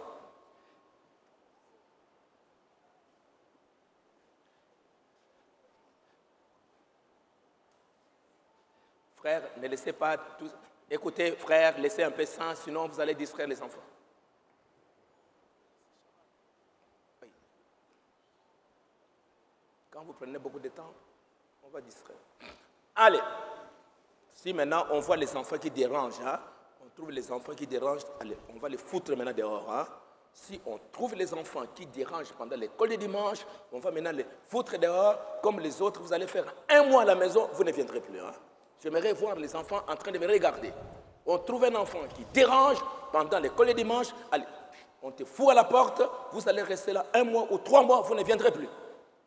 Frère, ne laissez pas tout. Écoutez, frère, laissez un peu sans, sinon vous allez distraire les enfants. Oui. Quand vous prenez beaucoup de temps, on va distraire. Allez, si maintenant on voit les enfants qui dérangent, hein, on trouve les enfants qui dérangent, allez, on va les foutre maintenant dehors. Hein. Si on trouve les enfants qui dérangent pendant l'école du dimanche, on va maintenant les foutre dehors, comme les autres, vous allez faire un mois à la maison, vous ne viendrez plus. Hein. J'aimerais voir les enfants en train de me regarder. On trouve un enfant qui dérange pendant l'école du dimanche, allez, on te fout à la porte, vous allez rester là 1 mois ou 3 mois, vous ne viendrez plus.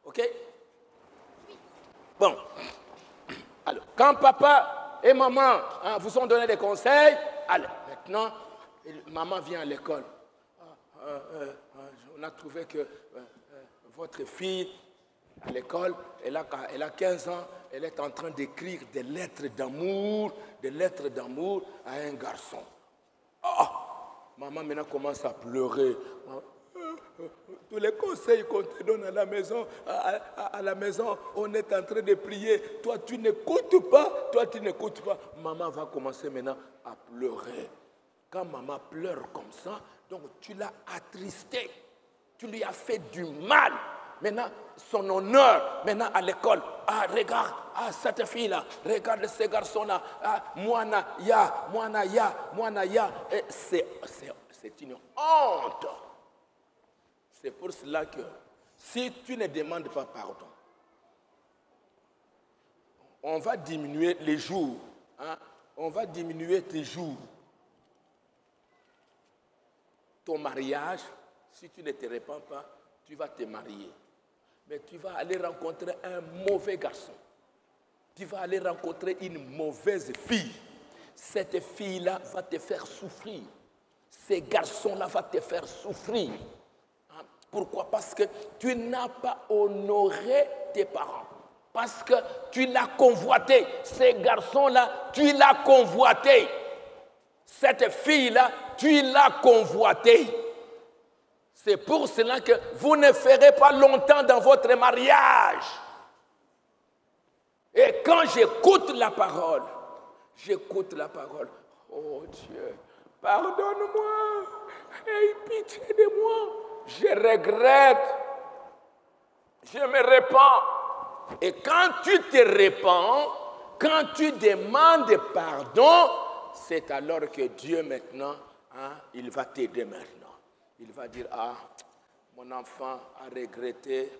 OK? Bon. Alors, quand papa et maman vous ont donné des conseils, allez, maintenant, maman vient à l'école. On a trouvé que votre fille, à l'école, elle a 15 ans, elle est en train d'écrire des lettres d'amour à un garçon. Oh, maman maintenant commence à pleurer. Tous les conseils qu'on te donne à la maison, on est en train de prier. Toi, tu n'écoutes pas. Maman va commencer maintenant à pleurer. Quand maman pleure comme ça, donc tu l'as attristé. Tu lui as fait du mal. Maintenant, son honneur, maintenant à l'école. Ah, regarde, cette fille-là, regarde ce garçon-là. Ah, Moana ya. C'est une honte. C'est pour cela que si tu ne demandes pas pardon, on va diminuer les jours. Hein? On va diminuer tes jours. Ton mariage, si tu ne te répands pas, tu vas te marier. Mais tu vas aller rencontrer un mauvais garçon. Tu vas aller rencontrer une mauvaise fille. Cette fille-là va te faire souffrir. Ces garçons-là vont te faire souffrir. Pourquoi? Parce que tu n'as pas honoré tes parents. Parce que tu l'as convoité. Ces garçons-là, tu l'as convoité. Cette fille-là, tu l'as convoité. C'est pour cela que vous ne ferez pas longtemps dans votre mariage. Et quand j'écoute la parole, oh Dieu, pardonne-moi, aie pitié de moi. Je regrette, je me répands. Et quand tu te répands, quand tu demandes pardon, c'est alors que Dieu maintenant, il va t'aider maintenant. Il va dire, mon enfant a regretté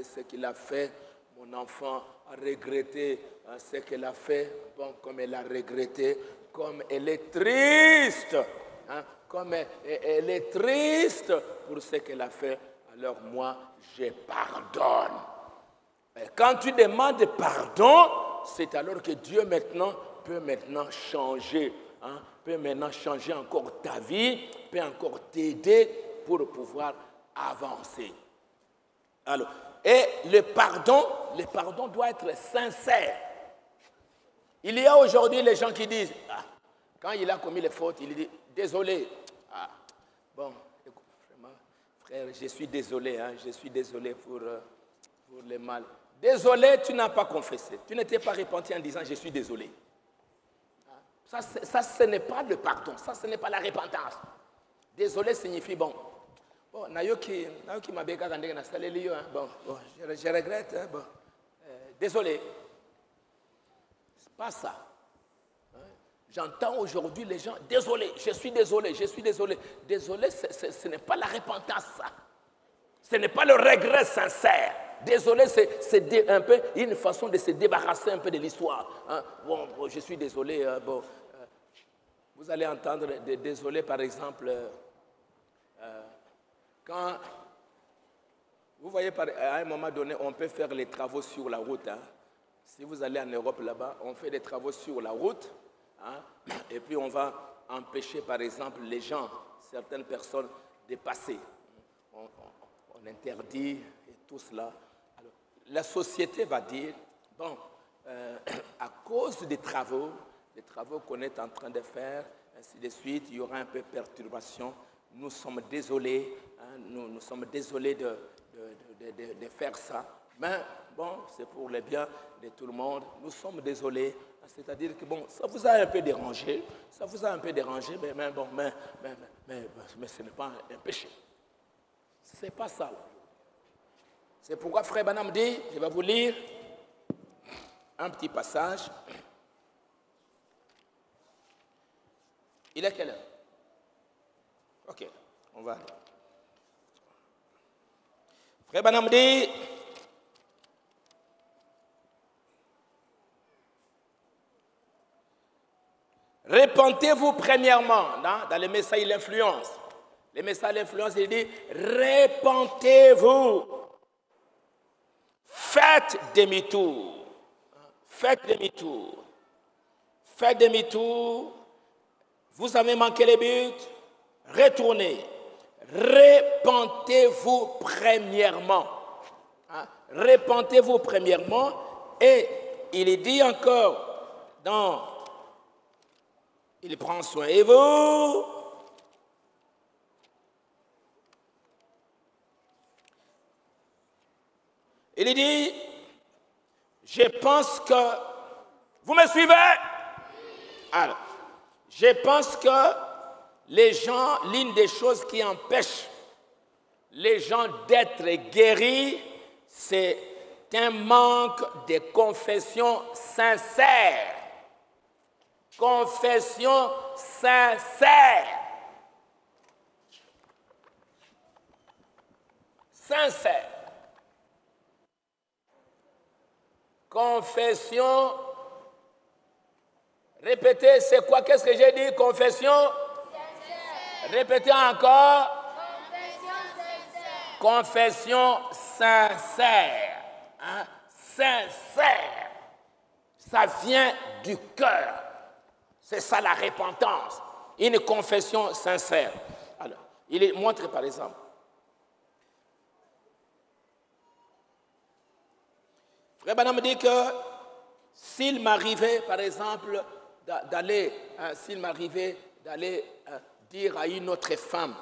ce qu'il a fait. Mon enfant a regretté ce qu'elle a fait. Bon, comme elle a regretté, comme elle est triste. Comme elle est triste pour ce qu'elle a fait, alors moi, je pardonne. Et quand tu demandes pardon, c'est alors que Dieu peut maintenant changer. Peut maintenant changer encore ta vie, peut encore t'aider pour pouvoir avancer. Alors, et le pardon doit être sincère. Il y a aujourd'hui les gens qui disent, quand il a commis les fautes, il dit, désolé. Bon, écoute, vraiment, frère, je suis désolé, je suis désolé pour le mal. Désolé, tu n'as pas confessé. Tu n'étais pas repenti en disant, je suis désolé. Ça, ce n'est pas le pardon. Ça, ce n'est pas la repentance. Désolé signifie, bon, nayoki mabeka kandeka na saleli yo, bon, je regrette, bon, désolé. C'est pas ça. J'entends aujourd'hui les gens, désolé, je suis désolé. Désolé, ce n'est pas la repentance, ça. Ce n'est pas le regret sincère. Désolé, c'est un peu une façon de se débarrasser un peu de l'histoire. Bon, je suis désolé. Bon, vous allez entendre désolé, par exemple, quand vous voyez, à un moment donné, on peut faire les travaux sur la route. Si vous allez en Europe là-bas, on fait des travaux sur la route. Et puis on va empêcher, par exemple, les gens, certaines personnes, de passer. On interdit et tout cela. Alors, la société va dire, bon, à cause des travaux qu'on est en train de faire, ainsi de suite, il y aura un peu de perturbation. Nous sommes désolés, hein, nous sommes désolés de faire ça. Mais bon, c'est pour le bien de tout le monde. Nous sommes désolés. C'est-à-dire que bon, ça vous a un peu dérangé. Mais ce n'est pas un péché. Ce n'est pas ça. C'est pourquoi Frère Branham dit, je vais vous lire un petit passage. Il est quelle heure? Ok, on va aller. Frère Branham dit, répentez-vous premièrement, dans les messages de l'influence. Les messages de l'influence, il dit, répentez-vous. Faites demi-tour. Faites demi-tour. Faites demi-tour. Vous avez manqué les buts. Retournez. Répentez-vous premièrement. Hein? Répentez-vous premièrement. Et il dit encore il prend soin de vous. Il dit, je pense que, vous me suivez? Alors, je pense que les gens, l'une des choses qui empêche les gens d'être guéris, c'est un manque de confession sincère. Confession sincère. Sincère. Confession. Répétez, c'est quoi? Qu'est-ce que j'ai dit? Confession. Sincère. Répétez encore. Confession sincère. Confession sincère. Hein? Sincère. Ça vient du cœur. C'est ça la repentance. Une confession sincère. Alors, il montre par exemple. Frère Branham dit que s'il m'arrivait, par exemple, d'aller dire à une autre femme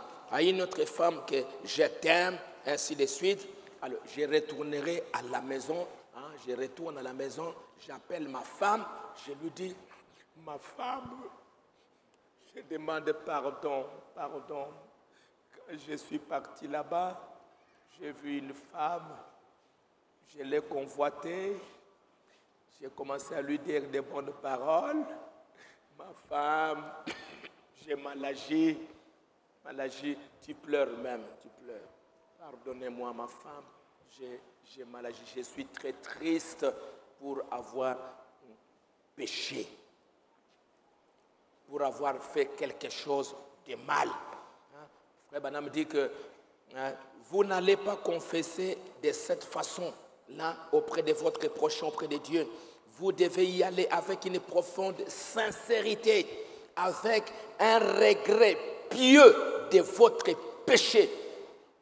que je t'aime, ainsi de suite, alors je retournerai à la maison, hein, je retourne à la maison, j'appelle ma femme, je lui dis, ma femme, je demande pardon. Quand je suis parti là-bas, j'ai vu une femme, je l'ai convoitée, j'ai commencé à lui dire des bonnes paroles. Ma femme, j'ai mal agi, tu pleures même, tu pleures. Pardonnez-moi ma femme, j'ai mal agi, je suis très triste pour avoir péché, pour avoir fait quelque chose de mal. Frère Branham dit que vous n'allez pas confesser de cette façon-là auprès de votre prochain, auprès de Dieu. Vous devez y aller avec une profonde sincérité, avec un regret pieux de votre péché.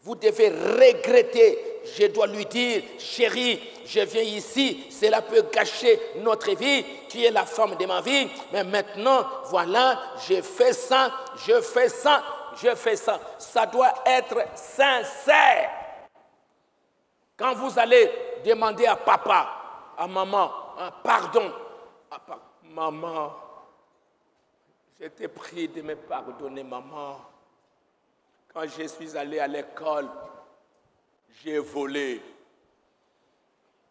Vous devez regretter. Je dois lui dire, chérie, je viens ici, cela peut gâcher notre vie, tu es la femme de ma vie, mais maintenant, voilà, je fais ça. Ça doit être sincère. Quand vous allez demander à papa, à maman, pardon, maman, je t'ai prié de me pardonner, maman. Quand je suis allé à l'école, j'ai volé.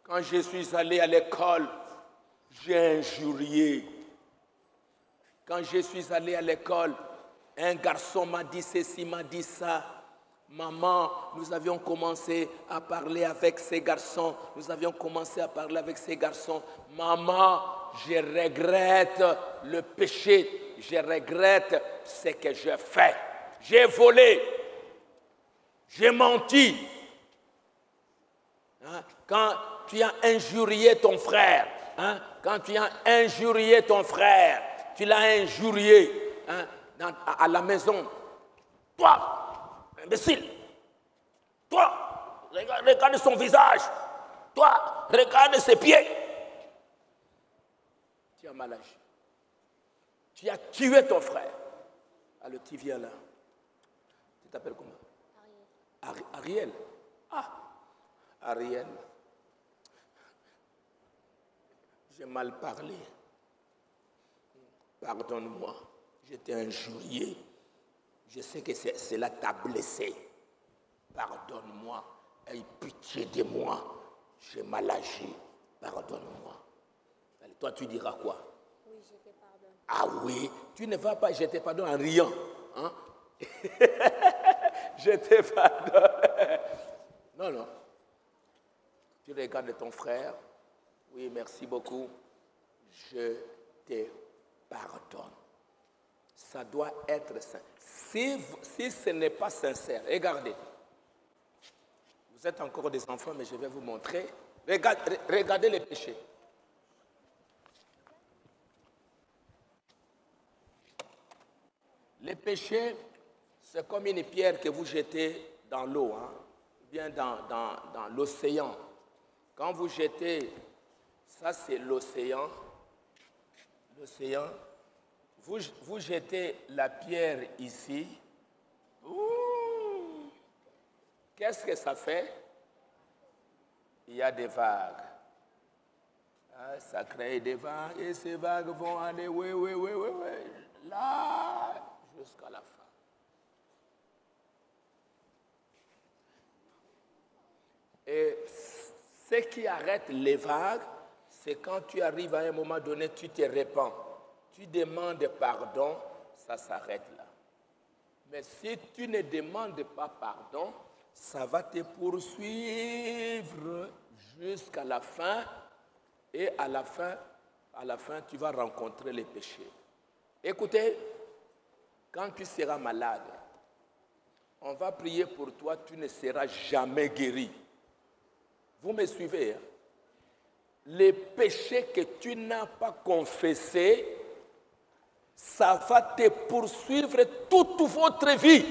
Quand je suis allé à l'école, j'ai injurié. Quand je suis allé à l'école, un garçon m'a dit ceci, m'a dit ça. Maman, nous avions commencé à parler avec ces garçons. Maman, je regrette le péché. Je regrette ce que j'ai fait. J'ai volé. J'ai menti. Hein? Quand tu as injurié ton frère, tu l'as injurié. Hein? à la maison. Toi, imbécile. Toi, regarde son visage. Toi, regarde ses pieds. Tu as mal agi. Tu as tué ton frère. Alors tu viens là. Tu t'appelles comment? Ariel. Ah, Ariel. J'ai mal parlé. Pardonne-moi. J'étais injurié. Je sais que cela t'a blessé. Pardonne-moi. Aie pitié de moi. J'ai mal agi. Pardonne-moi. Toi, tu diras quoi? Oui, je te pardonne. Ah oui, tu ne vas pas jeter pardon en riant. Hein? Je te pardonne. Non, non. Tu regardes ton frère. Oui, merci beaucoup. Je te pardonne. Ça doit être sincère. Si ce n'est pas sincère, regardez. Vous êtes encore des enfants, mais je vais vous montrer. Regardez les péchés. Les péchés, c'est comme une pierre que vous jetez dans l'eau, hein, bien dans l'océan. Quand vous jetez, ça c'est l'océan. L'océan. Vous jetez la pierre ici. Qu'est-ce que ça fait? Il y a des vagues. Ah, ça crée des vagues et ces vagues vont aller, oui, là, jusqu'à la fin. Et ce qui arrête les vagues, c'est quand tu arrives à un moment donné, tu te répands. Tu demandes pardon, ça s'arrête là. Mais si tu ne demandes pas pardon, ça va te poursuivre jusqu'à la fin. Et à la fin, tu vas rencontrer les péchés. Écoutez, quand tu seras malade, on va prier pour toi, tu ne seras jamais guéri. Vous me suivez, hein? Les péchés que tu n'as pas confessés, ça va te poursuivre toute votre vie.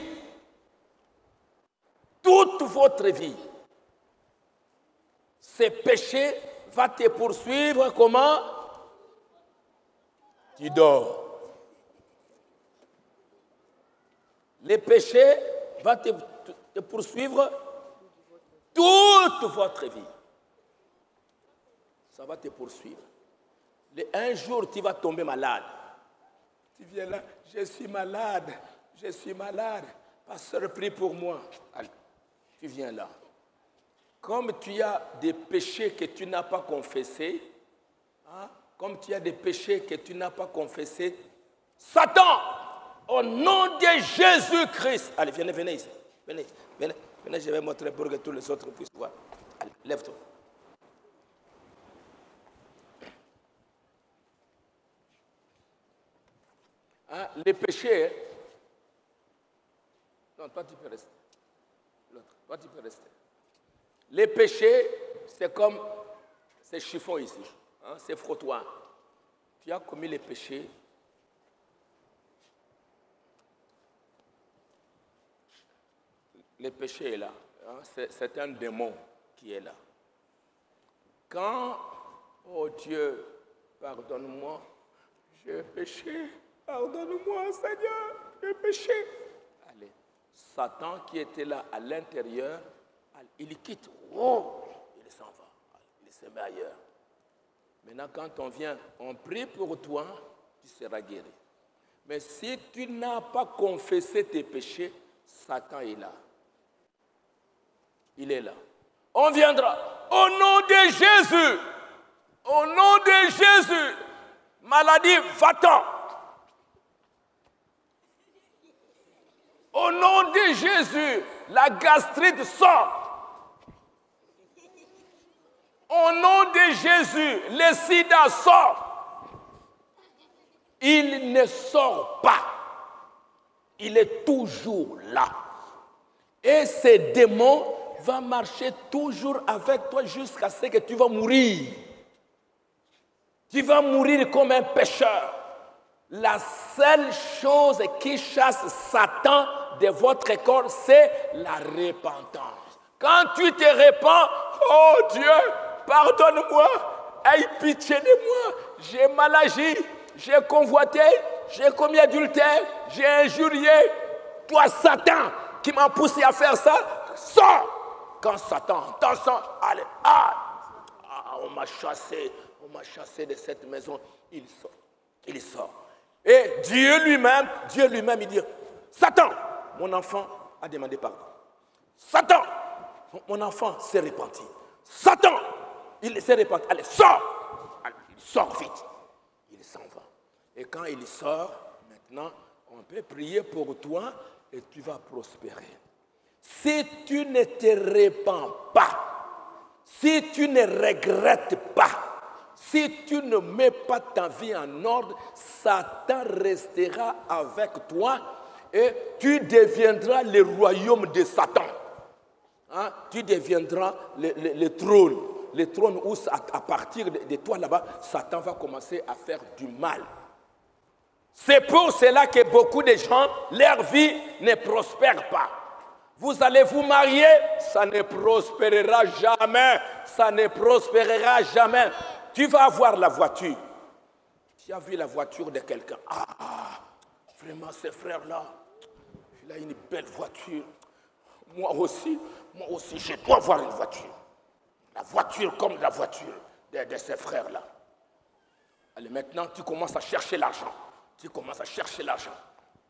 Toute votre vie. Ces péchés vont te poursuivre comment? Tu dors. Les péchés vont te poursuivre toute votre vie. Ça va te poursuivre. Un jour, tu vas tomber malade. Tu viens là, je suis malade. Pasteur, prie pour moi. Allez, tu viens là. Comme tu as des péchés que tu n'as pas confessés, hein, Satan, au nom de Jésus-Christ. Allez, venez ici. Venez, je vais montrer pour que tous les autres puissent voir. Allez, lève-toi. Hein, les péchés. Non, toi tu peux rester. L'autre, toi tu peux rester. Les péchés, c'est comme ces chiffons ici. Hein, c'est frottoir. Tu as commis les péchés. Le péché est là. Hein, c'est un démon qui est là. Quand, oh Dieu, pardonne-moi, j'ai péché. Pardonne-moi, Seigneur, j'ai péché. Allez, Satan qui était là à l'intérieur, il quitte. Oh, il s'en va. Il se met ailleurs. Maintenant, quand on vient, on prie pour toi, tu seras guéri. Mais si tu n'as pas confessé tes péchés, Satan est là. Il est là. On viendra. Au nom de Jésus. Au nom de Jésus. Maladie, va-t'en. Au nom de Jésus, la gastrite sort. Au nom de Jésus, le sida sort. Il ne sort pas. Il est toujours là. Et ces démons vont marcher toujours avec toi jusqu'à ce que tu vas mourir. Tu vas mourir comme un pécheur. La seule chose qui chasse Satan de votre corps, c'est la repentance. Quand tu te répands, oh Dieu, pardonne-moi, aie pitié de moi, j'ai mal agi, j'ai convoité, j'ai commis adultère, j'ai injurié. Toi, Satan, qui m'a poussé à faire ça, sors. Quand Satan entend ça, allez, on m'a chassé de cette maison, il sort. Et Dieu lui-même, il dit, Satan, mon enfant a demandé pardon. Satan, mon enfant s'est repenti. Satan, il s'est repenti. Allez, sors. Allez, il sort vite. Il s'en va. Et quand il sort, maintenant, on peut prier pour toi et tu vas prospérer. Si tu ne te repens pas, si tu ne regrettes pas, si tu ne mets pas ta vie en ordre, Satan restera avec toi et tu deviendras le royaume de Satan. Hein? Tu deviendras le trône où à partir de toi là-bas, Satan va commencer à faire du mal. C'est pour cela que beaucoup de gens, leur vie ne prospère pas. Vous allez vous marier, ça ne prospérera jamais. Ça ne prospérera jamais. Tu vas avoir la voiture. Tu as vu la voiture de quelqu'un. Vraiment, ce frère-là, il a une belle voiture. Moi aussi, je dois avoir une voiture. La voiture comme la voiture de ces frères-là. Allez, maintenant, tu commences à chercher l'argent.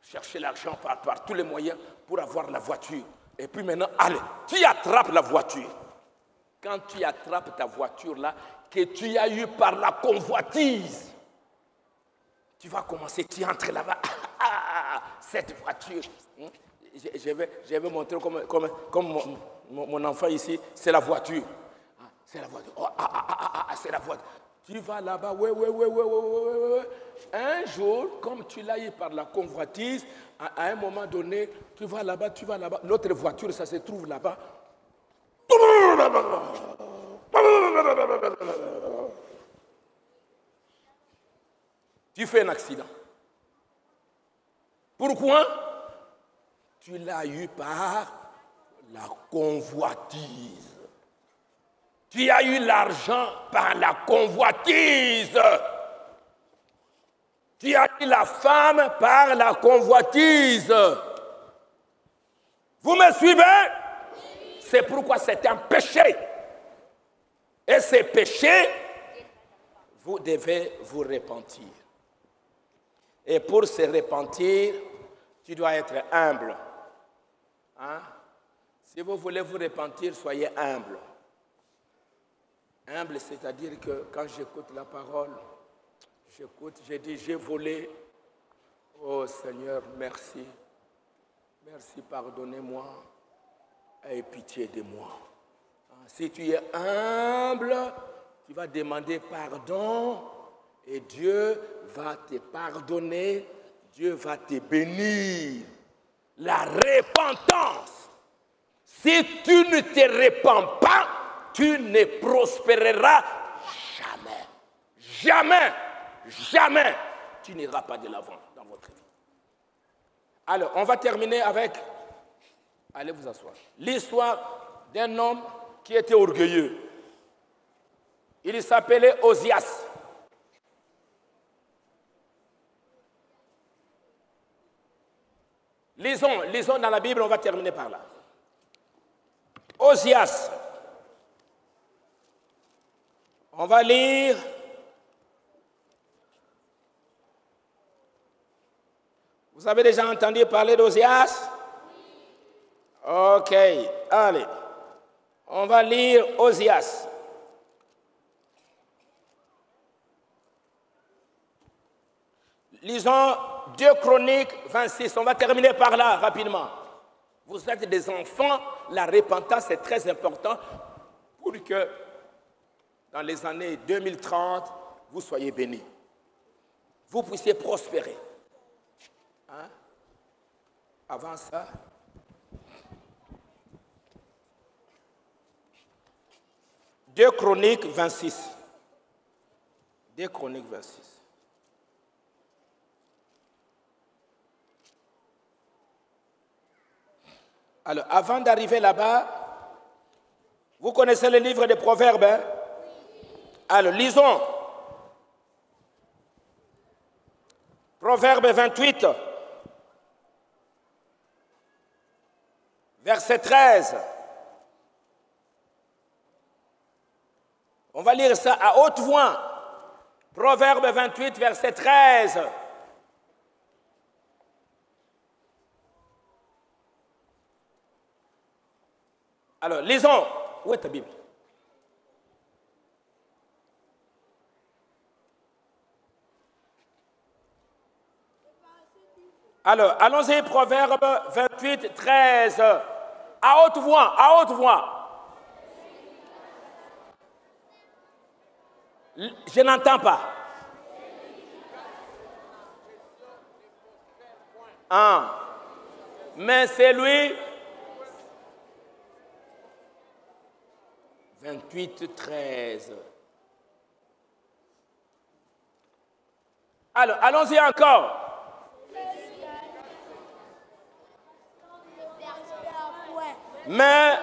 Chercher l'argent par tous les moyens pour avoir la voiture. Et puis maintenant, allez, tu attrapes la voiture. Quand tu attrapes ta voiture-là, que tu as eu par la convoitise, tu vas commencer, tu entres là-bas. Cette voiture, je vais montrer comme mon enfant ici, c'est la voiture. C'est la voiture. C'est la voiture. Tu vas là-bas, ouais. Un jour, comme tu l'as eu par la convoitise, à un moment donné, tu vas là-bas. L'autre voiture, ça se trouve là-bas. Tu fais un accident. Pourquoi? Tu l'as eu par la convoitise. Tu as eu l'argent par la convoitise. Tu as eu la femme par la convoitise. Vous me suivez? C'est pourquoi c'est un péché. Et ce péché, vous devez vous repentir. Et pour se repentir, tu dois être humble. Hein? Si vous voulez vous repentir, soyez humble. Humble, c'est-à-dire que quand j'écoute la parole, je dis, j'ai volé. Oh Seigneur, merci. Merci, pardonnez-moi. Aie pitié de moi. Si tu es humble, tu vas demander pardon et Dieu va te pardonner, Dieu va te bénir. La repentance. Si tu ne te repens pas, tu ne prospéreras jamais. Jamais. Tu n'iras pas de l'avant dans votre vie. Alors, on va terminer avec, allez vous asseoir, l'histoire d'un homme qui était orgueilleux. Il s'appelait Osias. Lisons dans la Bible, on va terminer par là. Osias. On va lire. Vous avez déjà entendu parler d'Osias? Ok, allez. On va lire Osias. Lisons 2 Chroniques 26. On va terminer par là rapidement. Vous êtes des enfants. La repentance est très importante pour que dans les années 2030, vous soyez bénis. Vous puissiez prospérer. Hein? Avant ça, Deux Chroniques 26. 2 Chroniques 26. Alors, avant d'arriver là-bas, vous connaissez le livre des Proverbes, hein? Alors, lisons. Proverbe 28, verset 13. On va lire ça à haute voix. Proverbe 28, verset 13. Alors, lisons. Où est ta Bible? Alors, allons-y, Proverbe 28, 13. À haute voix, à haute voix. Je n'entends pas. Ah. Mais c'est lui. 28, 13. Alors, allons-y encore. Mais,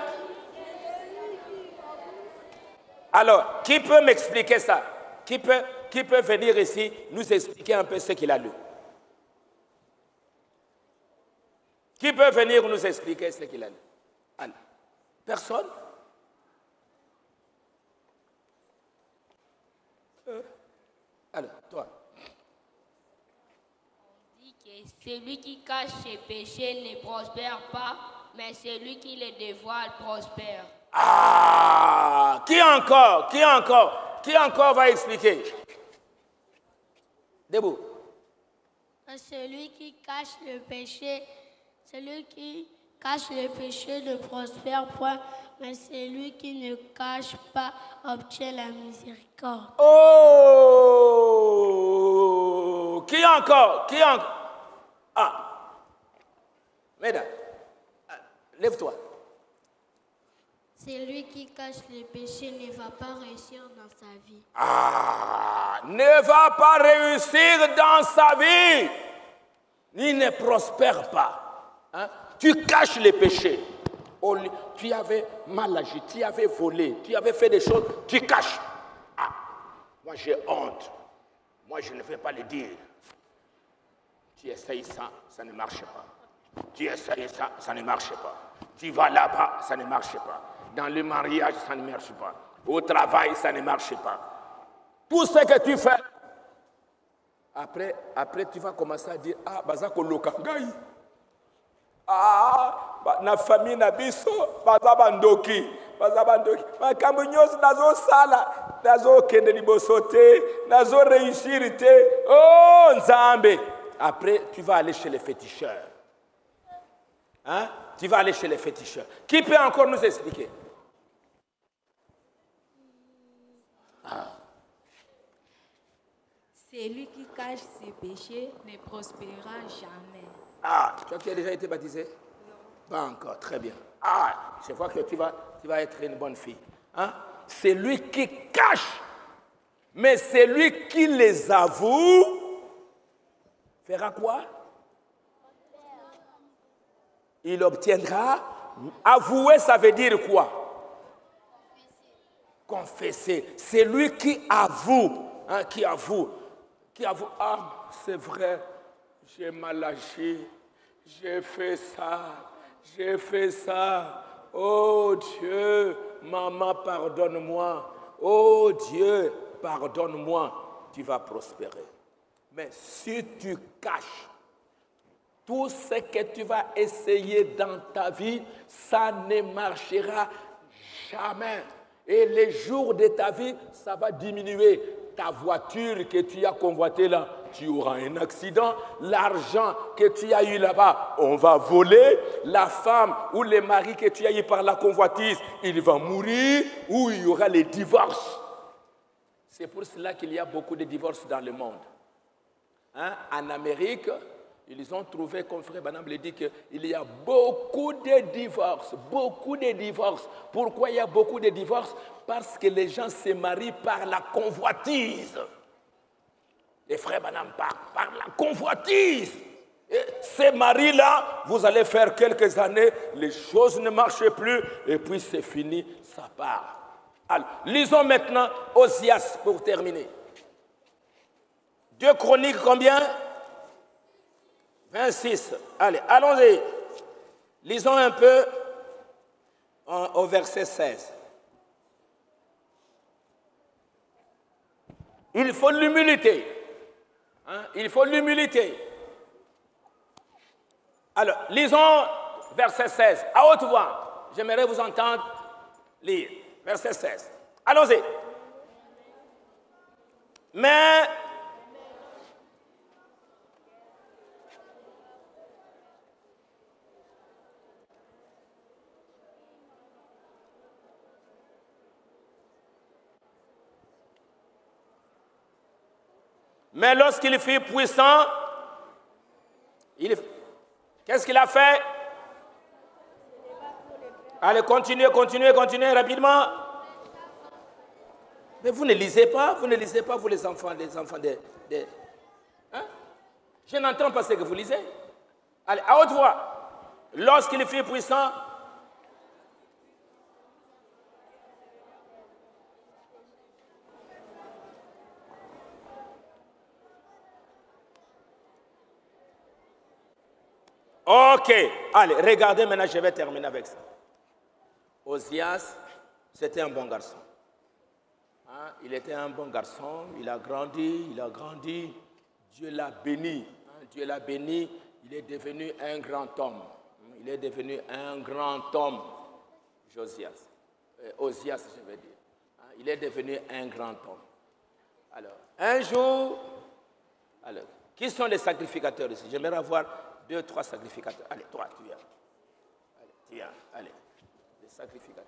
alors, qui peut m'expliquer ça? Qui peut venir ici nous expliquer un peu ce qu'il a lu? Qui peut venir nous expliquer ce qu'il a lu? Alors, personne? Alors, toi. On dit que celui qui cache ses péchés ne prospère pas, mais celui qui les dévoile prospère. Ah! Qui encore? Qui encore? Qui encore va expliquer? Debout. Celui qui cache le péché ne prospère point, mais celui qui ne cache pas obtient la miséricorde. Oh! Qui encore? Qui encore? Ah! Mesdames, lève-toi. Celui qui cache le péché ne va pas réussir dans sa vie. Ah! Ne va pas réussir dans sa vie. Ni ne prospère pas. Hein? Tu caches les péchés. Tu avais mal agi, tu avais volé, tu avais fait des choses, tu caches. Ah, moi j'ai honte. Moi je ne vais pas le dire. Tu essayes ça, ça ne marche pas. Tu essayes ça, ça ne marche pas. Tu vas là-bas, ça ne marche pas. Dans le mariage, ça ne marche pas. Au travail, ça ne marche pas. Tout ce que tu fais. Après tu vas commencer à dire, ah, bazako lokangai. Ah, na famille na biso bazabandoki makambo nyonso nazosala nazokende liboso te nazo réussir te. Oh Nzambe. Après tu vas aller chez les féticheurs. Hein? Tu vas aller chez les féticheurs. Qui peut encore nous expliquer? Ah. Celui qui cache ses péchés ne prospérera jamais. Ah, toi qui as déjà été baptisé? Non. Pas encore, très bien. Ah, je vois que tu vas être une bonne fille. Hein? C'est lui qui cache, mais c'est lui qui les avoue. Fera quoi? Il obtiendra. Avouer, ça veut dire quoi? Confesser. C'est lui qui avoue. Hein, qui avoue. Ah, c'est vrai. J'ai mal agi, j'ai fait ça. Oh Dieu, maman, pardonne-moi. Oh Dieu, pardonne-moi. Tu vas prospérer. Mais si tu caches tout ce que tu vas essayer dans ta vie, ça ne marchera jamais. Et les jours de ta vie, ça va diminuer. Ta voiture que tu as convoitée là, tu auras un accident. L'argent que tu as eu là-bas, on va voler. La femme ou le mari que tu as eu par la convoitise, il va mourir. Ou il y aura les divorces. C'est pour cela qu'il y a beaucoup de divorces dans le monde. Hein? En Amérique, ils ont trouvé, comme Frère Branham le dit, qu'il y a beaucoup de divorces. Beaucoup de divorces. Pourquoi il y a beaucoup de divorces? Parce que les gens se marient par la convoitise. Les Frères Branham parlent par la convoitise. Et ces maris-là, vous allez faire quelques années, les choses ne marchent plus, et puis c'est fini, ça part. Alors, lisons maintenant Osias pour terminer. 2 Chroniques, combien? 26. Allez, allons-y. Lisons un peu au verset 16. Il faut l'humilité. Il faut l'humilité. Alors, lisons verset 16, à haute voix. J'aimerais vous entendre lire. Verset 16. Allons-y. Mais lorsqu'il fut puissant, qu'est-ce qu'il a fait? Allez, continuez rapidement. Mais vous ne lisez pas, vous les enfants hein? Je n'entends pas ce que vous lisez. Allez, à haute voix. Lorsqu'il fut puissant, ok, allez, regardez maintenant, je vais terminer avec ça. Osias, c'était un bon garçon. Il était un bon garçon, il a grandi, Dieu l'a béni. Dieu l'a béni, il est devenu un grand homme. Il est devenu un grand homme, Osias, je veux dire. Il est devenu un grand homme. Alors, un jour, qui sont les sacrificateurs ici? J'aimerais avoir 2, 3 sacrificateurs. Allez, toi, tu viens. Allez, tu viens. Allez, les sacrificateurs.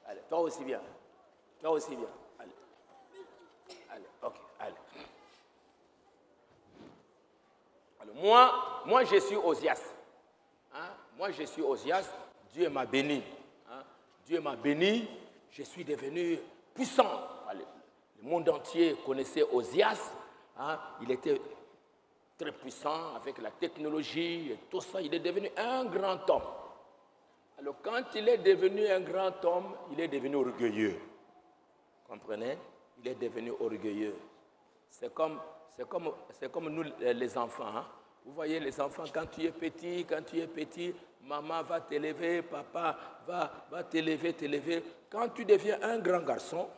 Allez, toi aussi viens. Allez. Allez, ok, allez. Alors, moi, je suis Osias. Moi, je suis Osias. Dieu m'a béni. Dieu m'a béni. Je suis devenu puissant. Allez, le monde entier connaissait Osias. Il était très puissant avec la technologie et tout ça. Il est devenu un grand homme. Alors, quand il est devenu un grand homme, il est devenu orgueilleux. Comprenez? Il est devenu orgueilleux. C'est comme nous, les enfants. Vous voyez, les enfants, quand tu es petit, maman va t'élever, papa va t'élever. Quand tu deviens un grand garçon,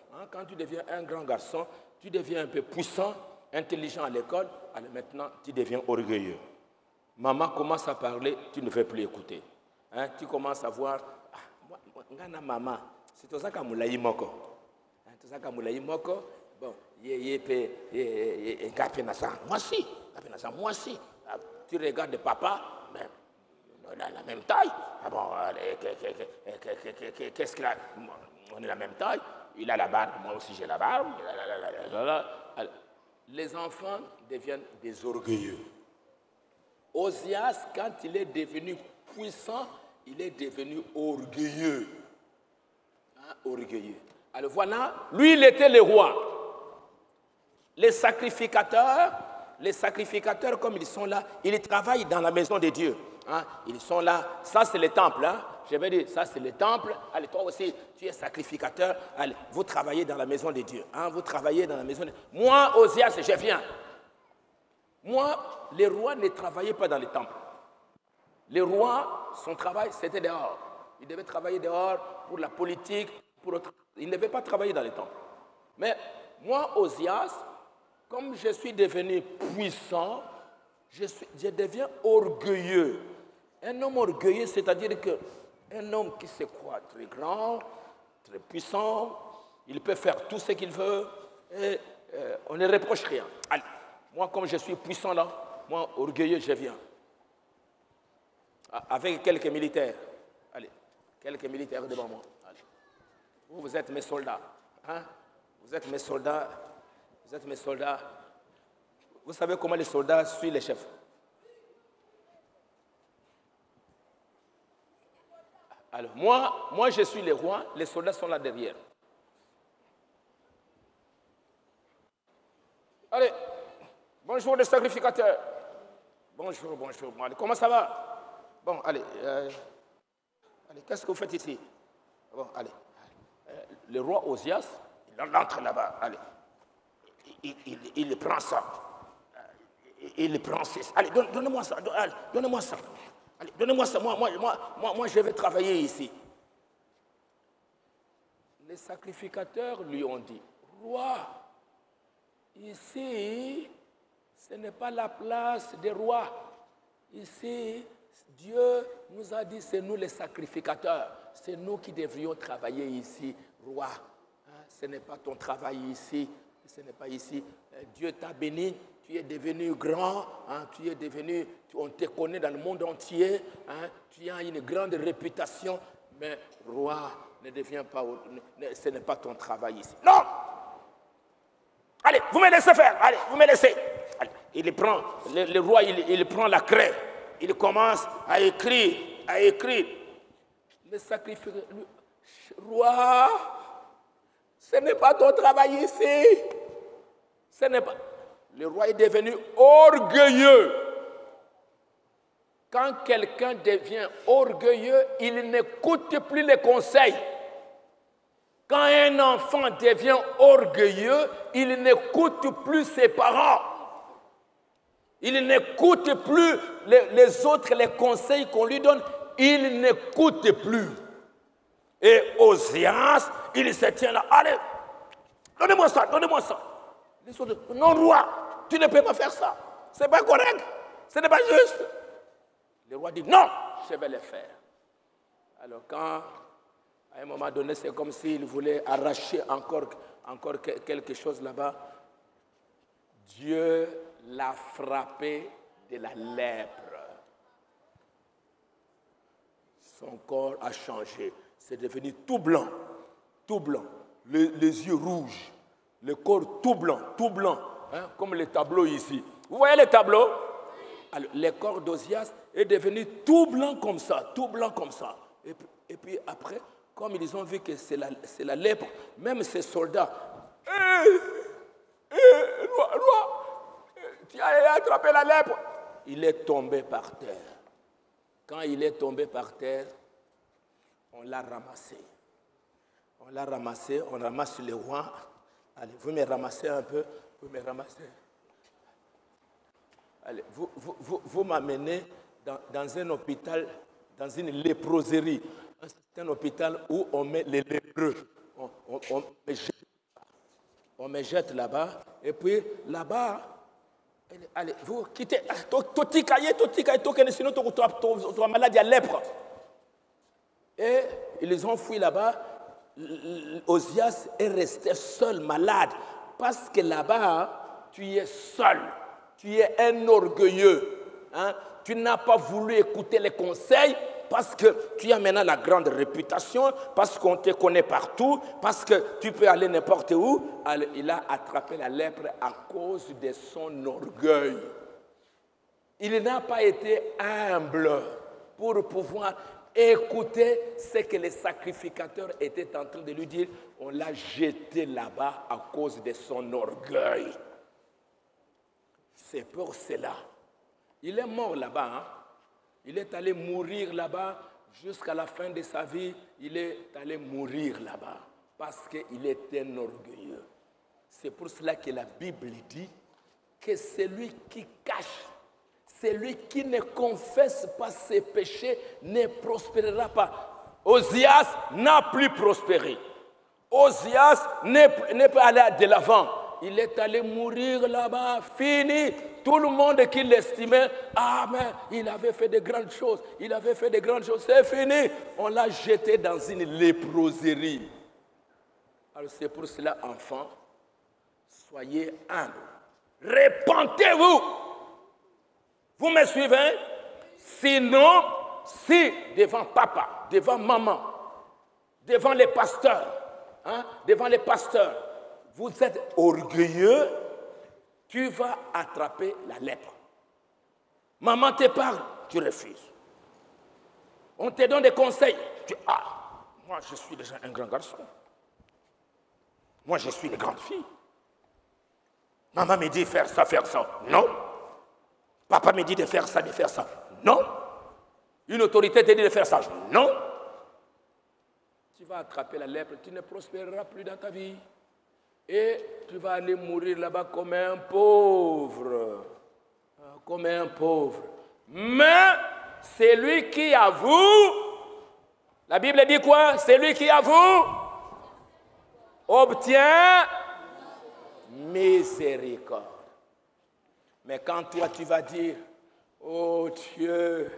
tu deviens un peu puissant, intelligent à l'école, alors maintenant, tu deviens orgueilleux. Maman commence à parler, tu ne veux plus écouter. Tu commences à voir, maman, c'est tout ça qu'Amoulaï Moko. Bon, moi aussi. Tu regardes papa, mais on a la même taille. Qu'est-ce qu'il a? On est la même taille. Il a la barbe, moi aussi j'ai la barbe. Les enfants deviennent des orgueilleux. Osias, quand il est devenu puissant, il est devenu orgueilleux. Orgueilleux. Alors voilà, lui il était le roi. Les sacrificateurs comme ils sont là, ils travaillent dans la maison de Dieu. Ils sont là, ça c'est le temple. Je vais dire, ça c'est le temple. Allez, toi aussi, tu es sacrificateur. Allez, vous travaillez dans la maison de Dieu. Vous travaillez dans la maison de Dieu. Moi, Osias, je viens. Moi, les rois ne travaillaient pas dans les temples. Les rois, son travail, c'était dehors. Ils devaient travailler dehors pour la politique, ils ne devaient pas travailler dans les temples. Mais moi, Osias, comme je suis devenu puissant, je deviens orgueilleux. Un homme orgueilleux, c'est-à-dire qu'un homme qui se croit très grand, très puissant, il peut faire tout ce qu'il veut et on ne reproche rien. Allez, moi, comme je suis puissant là, moi, orgueilleux, je viens. Avec quelques militaires. Allez, quelques militaires devant moi. Allez. Vous êtes mes soldats. Vous êtes mes soldats. Vous savez comment les soldats suivent les chefs? Alors, moi, je suis le roi, les soldats sont là derrière. Allez, bonjour les sacrificateurs. Bonjour, bonjour. Bon, allez, comment ça va? Bon, allez. Allez, qu'est-ce que vous faites ici? Bon, allez. Le roi Osias, il entre là-bas. Allez. Il prend ça. Il prend ça. Allez, donnez-moi ça. Allez, donnez-moi ça. Allez, donnez-moi ça. Moi, je vais travailler ici. Les sacrificateurs lui ont dit, roi, ici, ce n'est pas la place des rois. Ici, Dieu nous a dit, c'est nous les sacrificateurs. C'est nous qui devrions travailler ici, roi. Hein, ce n'est pas ton travail ici. Ce n'est pas ici. Dieu t'a béni. Tu es devenu grand. Hein, on te connaît dans le monde entier. Hein, tu as une grande réputation. Mais roi, ne deviens pas. Ce n'est pas ton travail ici. Non! Allez, vous me laissez faire. Allez, vous me laissez. Allez, le roi, il prend la craie. Il commence à écrire. Le sacrifice. Roi, ce n'est pas ton travail ici. Ce n'est pas. Le roi est devenu orgueilleux. Quand quelqu'un devient orgueilleux, il n'écoute plus les conseils. Quand un enfant devient orgueilleux, il n'écoute plus ses parents. Il n'écoute plus les autres, les conseils qu'on lui donne. Il n'écoute plus. Et Osias, il se tient là. Allez, donnez-moi ça, donnez-moi ça. Les autres, non, roi, tu ne peux pas faire ça. Ce n'est pas correct. Ce n'est pas juste. Le roi dit, non, je vais le faire. Alors quand, à un moment donné, c'est comme s'il voulait arracher encore quelque chose là-bas, Dieu l'a frappé de la lèpre. Son corps a changé. C'est devenu tout blanc. Les yeux rouges. Le corps tout blanc, hein, comme les tableaux ici. Vous voyez les tableaux? Alors, le corps d'Osias est devenu tout blanc comme ça. Et puis après, comme ils ont vu que c'est la lèpre, même ces soldats, roi, tu as attrapé la lèpre. Il est tombé par terre. Quand il est tombé par terre, on l'a ramassé. On ramasse le roi. Allez, vous me ramassez un peu, Allez, vous m'amenez dans un hôpital, dans une léproserie. C'est un hôpital où on met les lépreux. On me jette là-bas. Et puis là-bas, allez, vous quittez. Sinon, tu as maladie à lèpre. Et ils ont fui là-bas. Osias est resté seul, malade, parce que là-bas, tu es seul, tu es un orgueilleux. Hein? Tu n'as pas voulu écouter les conseils parce que tu as maintenant la grande réputation, parce qu'on te connaît partout, parce que tu peux aller n'importe où. Alors, il a attrapé la lèpre à cause de son orgueil. Il n'a pas été humble pour pouvoir écoutez ce que les sacrificateurs étaient en train de lui dire. On l'a jeté là-bas à cause de son orgueil. C'est pour cela. Il est mort là-bas. Hein? Il est allé mourir là-bas jusqu'à la fin de sa vie. Il est allé mourir là-bas parce qu'il était un orgueilleux. C'est pour cela que la Bible dit que celui qui cache, celui qui ne confesse pas ses péchés ne prospérera pas. Osias n'a plus prospéré. Osias n'est pas allé de l'avant. Il est allé mourir là-bas, fini. Tout le monde qui l'estimait, ah mais il avait fait de grandes choses. C'est fini. On l'a jeté dans une léproserie. Alors c'est pour cela, enfants, soyez humbles. Repentez-vous. Vous me suivez? Sinon, si devant papa, devant maman, devant les pasteurs, vous êtes orgueilleux, tu vas attraper la lèpre. Maman te parle, tu refuses. On te donne des conseils, tu dis, ah, moi je suis déjà un grand garçon. Moi je suis une grande fille. Maman me dit faire ça. Non. Papa me dit de faire ça, Non. Une autorité te dit de faire ça. Non. Tu vas attraper la lèpre, tu ne prospéreras plus dans ta vie. Et tu vas aller mourir là-bas comme un pauvre. Comme un pauvre. Mais c'est lui qui avoue. La Bible dit quoi? C'est lui qui avoue. Obtient miséricorde. Mais quand toi tu vas dire, oh Dieu,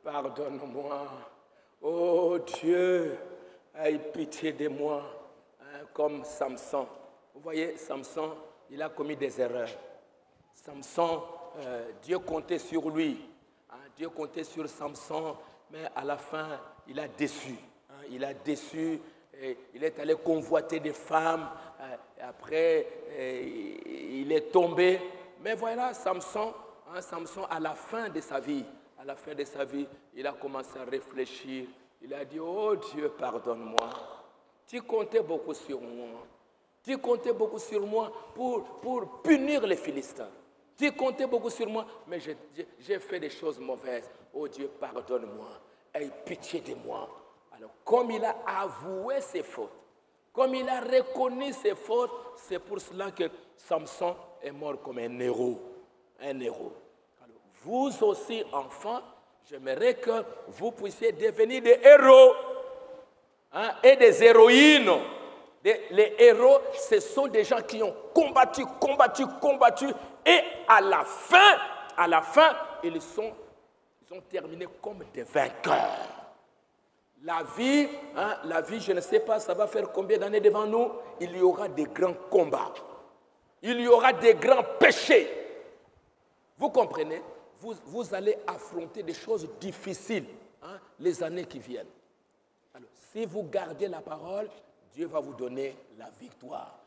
pardonne-moi, oh Dieu, aie pitié de moi, comme Samson. Vous voyez, Samson, il a commis des erreurs. Samson, Dieu comptait sur lui. Dieu comptait sur Samson, mais à la fin, il a déçu. Il a déçu, il est allé convoiter des femmes, et après, il est tombé. Mais voilà, Samson, à la fin de sa vie, il a commencé à réfléchir. Il a dit, oh Dieu, pardonne-moi. Tu comptais beaucoup sur moi. Tu comptais beaucoup sur moi pour punir les Philistins. Tu comptais beaucoup sur moi, mais j'ai fait des choses mauvaises. Oh Dieu, pardonne-moi. Aie pitié de moi. Alors, comme il a avoué ses fautes, comme il a reconnu ses fautes, c'est pour cela que Samson est mort comme un héros. Un héros. Alors, vous aussi, enfants, j'aimerais que vous puissiez devenir des héros et des héroïnes. Les héros, ce sont des gens qui ont combattu, et à la fin, ils ont terminé comme des vainqueurs. La vie, je ne sais pas, ça va faire combien d'années devant nous, il y aura des grands combats. Il y aura des grands péchés. Vous comprenez? Vous allez affronter des choses difficiles les années qui viennent. Alors, si vous gardez la parole, Dieu va vous donner la victoire.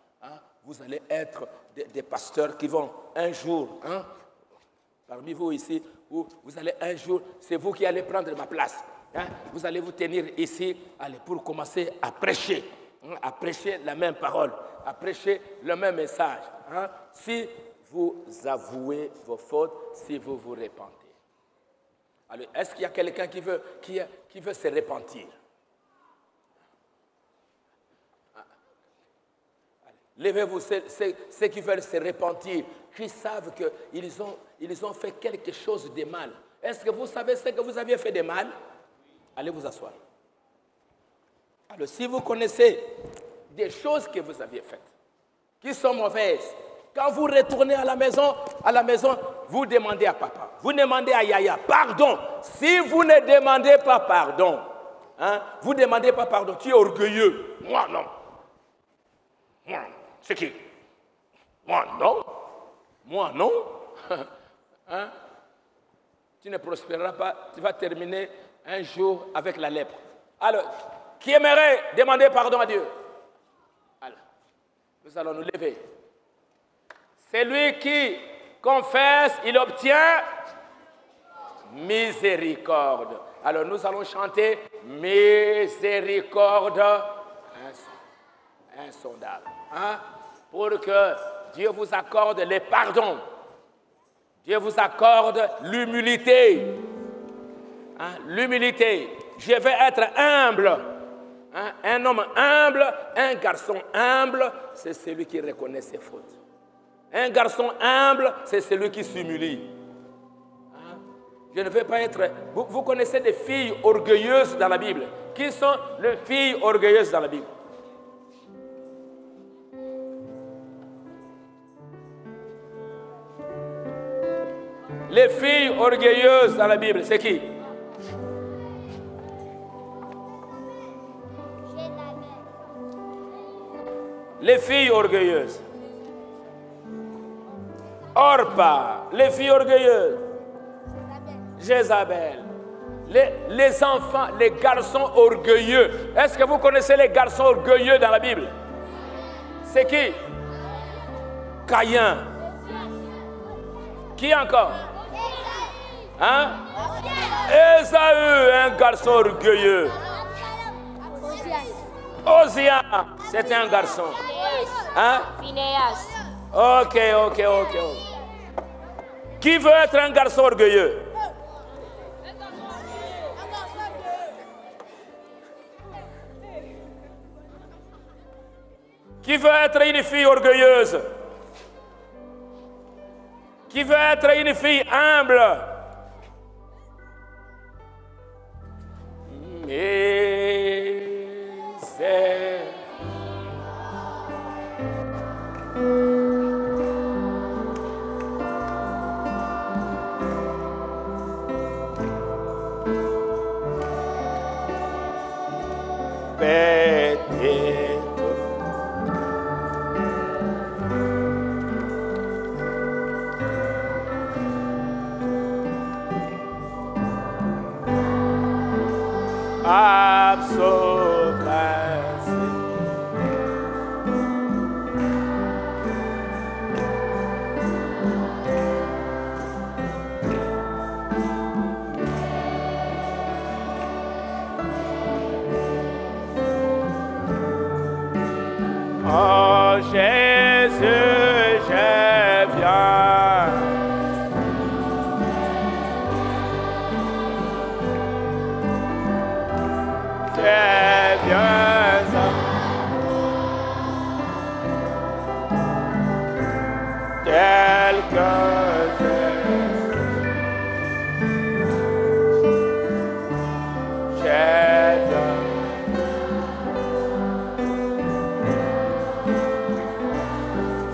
Vous allez être des pasteurs qui vont un jour, parmi vous ici, vous allez un jour, c'est vous qui allez prendre ma place. Vous allez vous tenir ici pour commencer à prêcher la même parole, à prêcher le même message. Si vous avouez vos fautes, si vous vous repentez. Alors, est-ce qu'il y a quelqu'un qui veut se repentir? Levez-vous, ceux qui veulent se repentir, qui savent qu'ils ont fait quelque chose de mal. Est-ce que vous savez ce que vous aviez fait de mal? Allez vous asseoir. Alors, si vous connaissez des choses que vous aviez faites, qui sont mauvaises, quand vous retournez à la maison, vous demandez à papa, vous demandez à Yaya, pardon. Si vous ne demandez pas pardon, vous ne demandez pas pardon, tu es orgueilleux. Moi, non. Moi, c'est qui? Moi, non. Moi, non. Tu ne prospéreras pas, tu vas terminer un jour avec la lèpre. Alors, qui aimerait demander pardon à Dieu? Alors, nous allons nous lever. Celui qui confesse, il obtient miséricorde. Alors, nous allons chanter miséricorde insondable. Pour que Dieu vous accorde les pardons. Dieu vous accorde l'humilité. L'humilité. Je vais être humble. Un homme humble, un garçon humble, c'est celui qui reconnaît ses fautes. Un garçon humble, c'est celui qui s'humilie. Je ne veux pas être... Vous connaissez des filles orgueilleuses dans la Bible. Qui sont les filles orgueilleuses dans la Bible? Les filles orgueilleuses dans la Bible, c'est qui? Les filles orgueilleuses. Orpa, les filles orgueilleuses. Jézabel. Les enfants, les garçons orgueilleux. Est-ce que vous connaissez les garçons orgueilleux dans la Bible? C'est qui? Caïn. Qui encore? Ésaü, un garçon orgueilleux. Osien, c'était un garçon. Phinéas. Ok. Qui veut être un garçon orgueilleux? Qui veut être une fille orgueilleuse? Qui veut être une fille humble? Mais c'est... Oh Jésus, je viens. Je viens. Tel que je viens.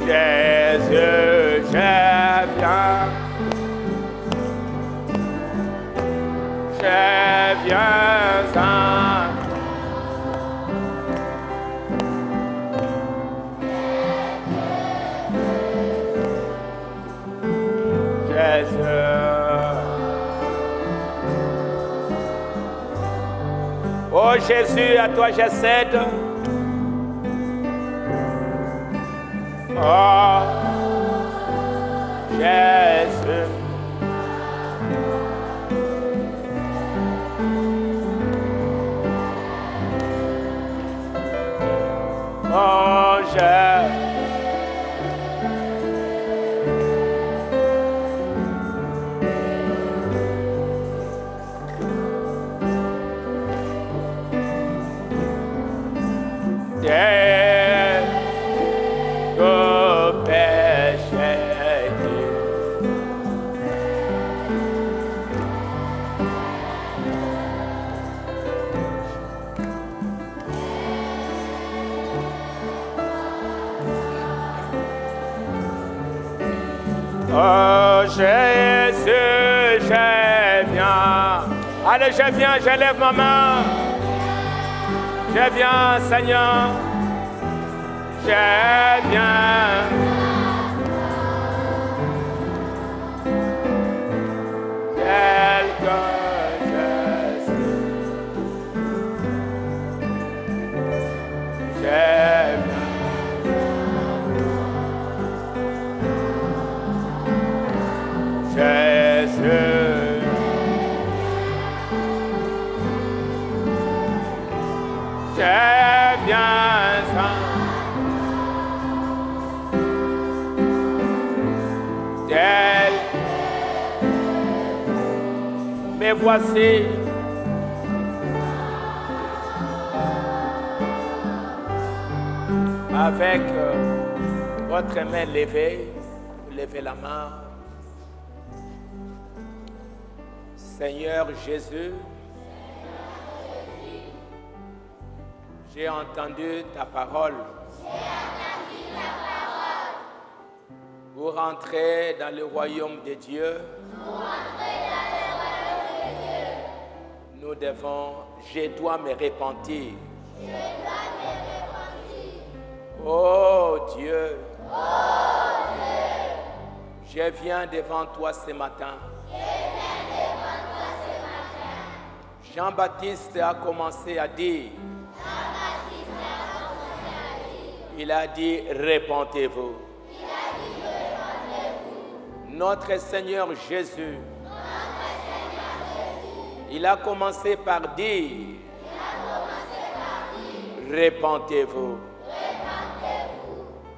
Jésus, je viens. Je viens. Oh Jésus, à toi je cède. Oh Jésus. Oh Jésus. Oh Jésus, je viens. Allez, je viens, je lève ma main. Je viens, Seigneur. Je viens. Tel que je suis. Je viens. Jésus, je viens, tel, me voici, avec votre main levée, vous levez la main. Seigneur Jésus, j'ai entendu ta parole. Pour entrer dans le royaume de Dieu, nous devons, je dois me repentir. Oh Dieu, je viens devant toi ce matin. Jean-Baptiste a commencé à dire, il a dit, repentez-vous. Notre Seigneur Jésus, il a commencé par dire, repentez-vous.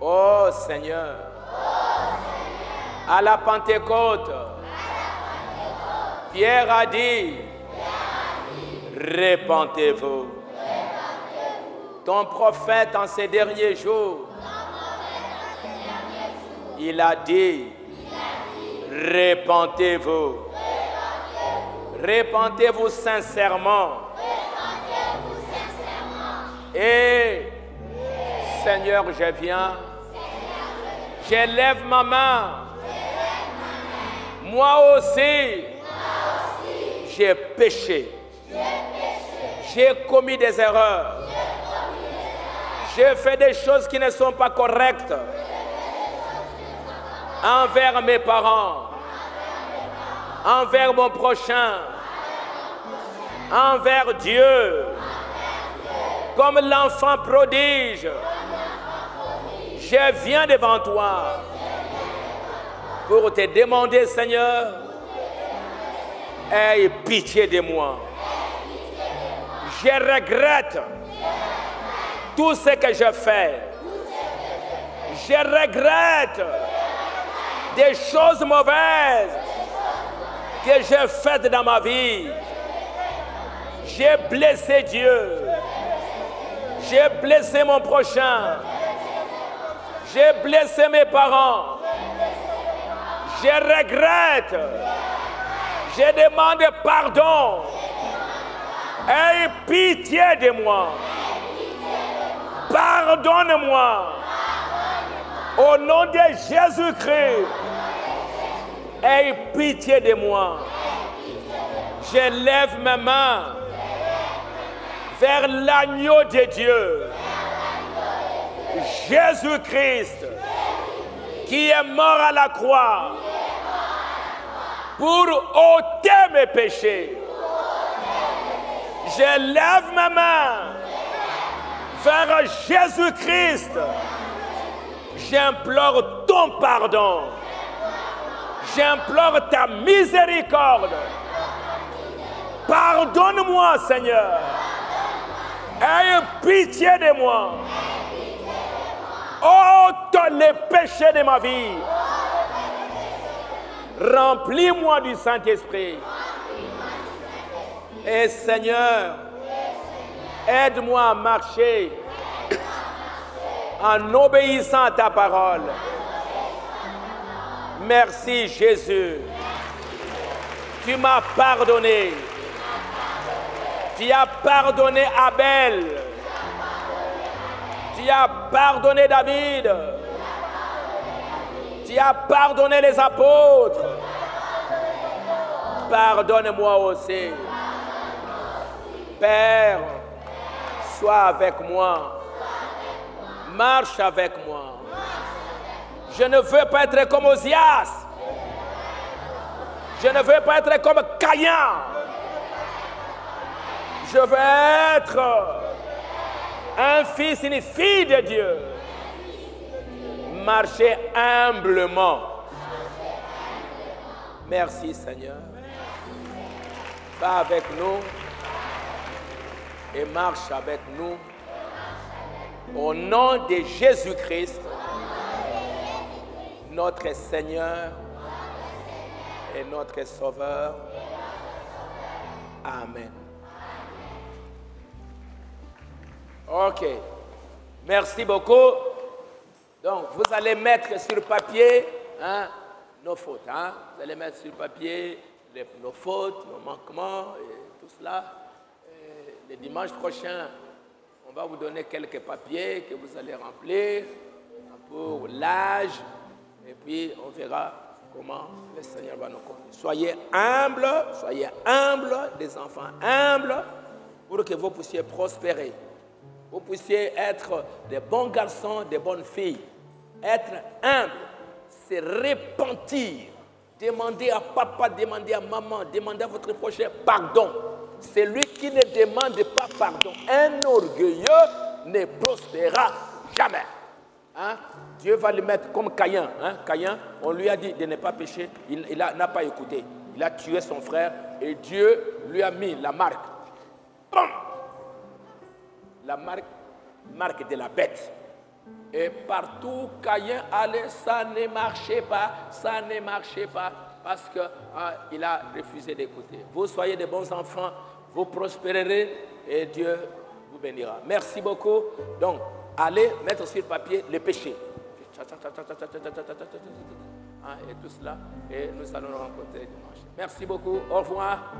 Oh Seigneur, À la Pentecôte, Pierre a dit, répentez-vous. Ton prophète en ces derniers jours, il a dit, répentez-vous. Répentez-vous sincèrement. Et Seigneur, je viens. J'élève ma main. Moi aussi, j'ai péché. J'ai commis des erreurs. J'ai fait des choses qui ne sont pas correctes envers mes parents, envers mon prochain, envers Dieu. Comme l'enfant prodige, je viens devant toi pour te demander, Seigneur, aie pitié de moi. Je regrette tout ce que je fais. Je regrette des choses mauvaises que j'ai faites dans ma vie. J'ai blessé Dieu. J'ai blessé mon prochain. J'ai blessé mes parents. Je regrette. Je demande pardon. Aie pitié de moi. Pardonne-moi. Au nom de Jésus-Christ. Aie pitié de moi. Je lève mes mains vers l'agneau de Dieu. Jésus-Christ, qui est mort à la croix pour ôter mes péchés. Je lève ma main vers Jésus-Christ. J'implore ton pardon. J'implore ta miséricorde. Pardonne-moi, Seigneur. Aie pitié de moi. Ôte les péchés de ma vie. Remplis-moi du Saint-Esprit. Et Seigneur, aide-moi à marcher en obéissant à ta parole. Merci Jésus. Tu m'as pardonné. Tu as pardonné Abel. Tu as pardonné David. Tu as pardonné les apôtres. Pardonne-moi aussi. Père, sois avec moi. Marche avec moi. Je ne veux pas être comme Osias. Je ne veux pas être comme Caïn. Je veux être un fils, une fille de Dieu. Marcher humblement. Merci Seigneur. Va avec nous et marche avec nous. Au nom de Jésus-Christ, notre Seigneur et notre Sauveur. Amen. Ok. Merci beaucoup. Donc, vous allez mettre sur papier nos fautes. Vous allez mettre sur papier nos fautes, nos manquements et tout cela. Et le dimanche prochain, on va vous donner quelques papiers que vous allez remplir pour l'âge. Et puis, on verra comment le Seigneur va nous conduire. Soyez humbles, des enfants humbles, pour que vous puissiez prospérer. Vous puissiez être des bons garçons, des bonnes filles. Être humble, c'est repentir. Demandez à papa, demandez à maman, demandez à votre prochain pardon. Celui qui ne demande pas pardon, un orgueilleux ne prospérera jamais. Dieu va le mettre comme Caïn. Caïn, on lui a dit de ne pas pécher, il n'a pas écouté. Il a tué son frère et Dieu lui a mis la marque. Boum! La marque de la bête. Et partout, Caïn allait, ça ne marchait pas, parce qu'il a refusé d'écouter. Vous soyez de bons enfants, vous prospérerez et Dieu vous bénira. Merci beaucoup. Donc, allez mettre sur papier les péchés. Et tout cela, et nous allons nous rencontrer dimanche. Merci beaucoup. Au revoir.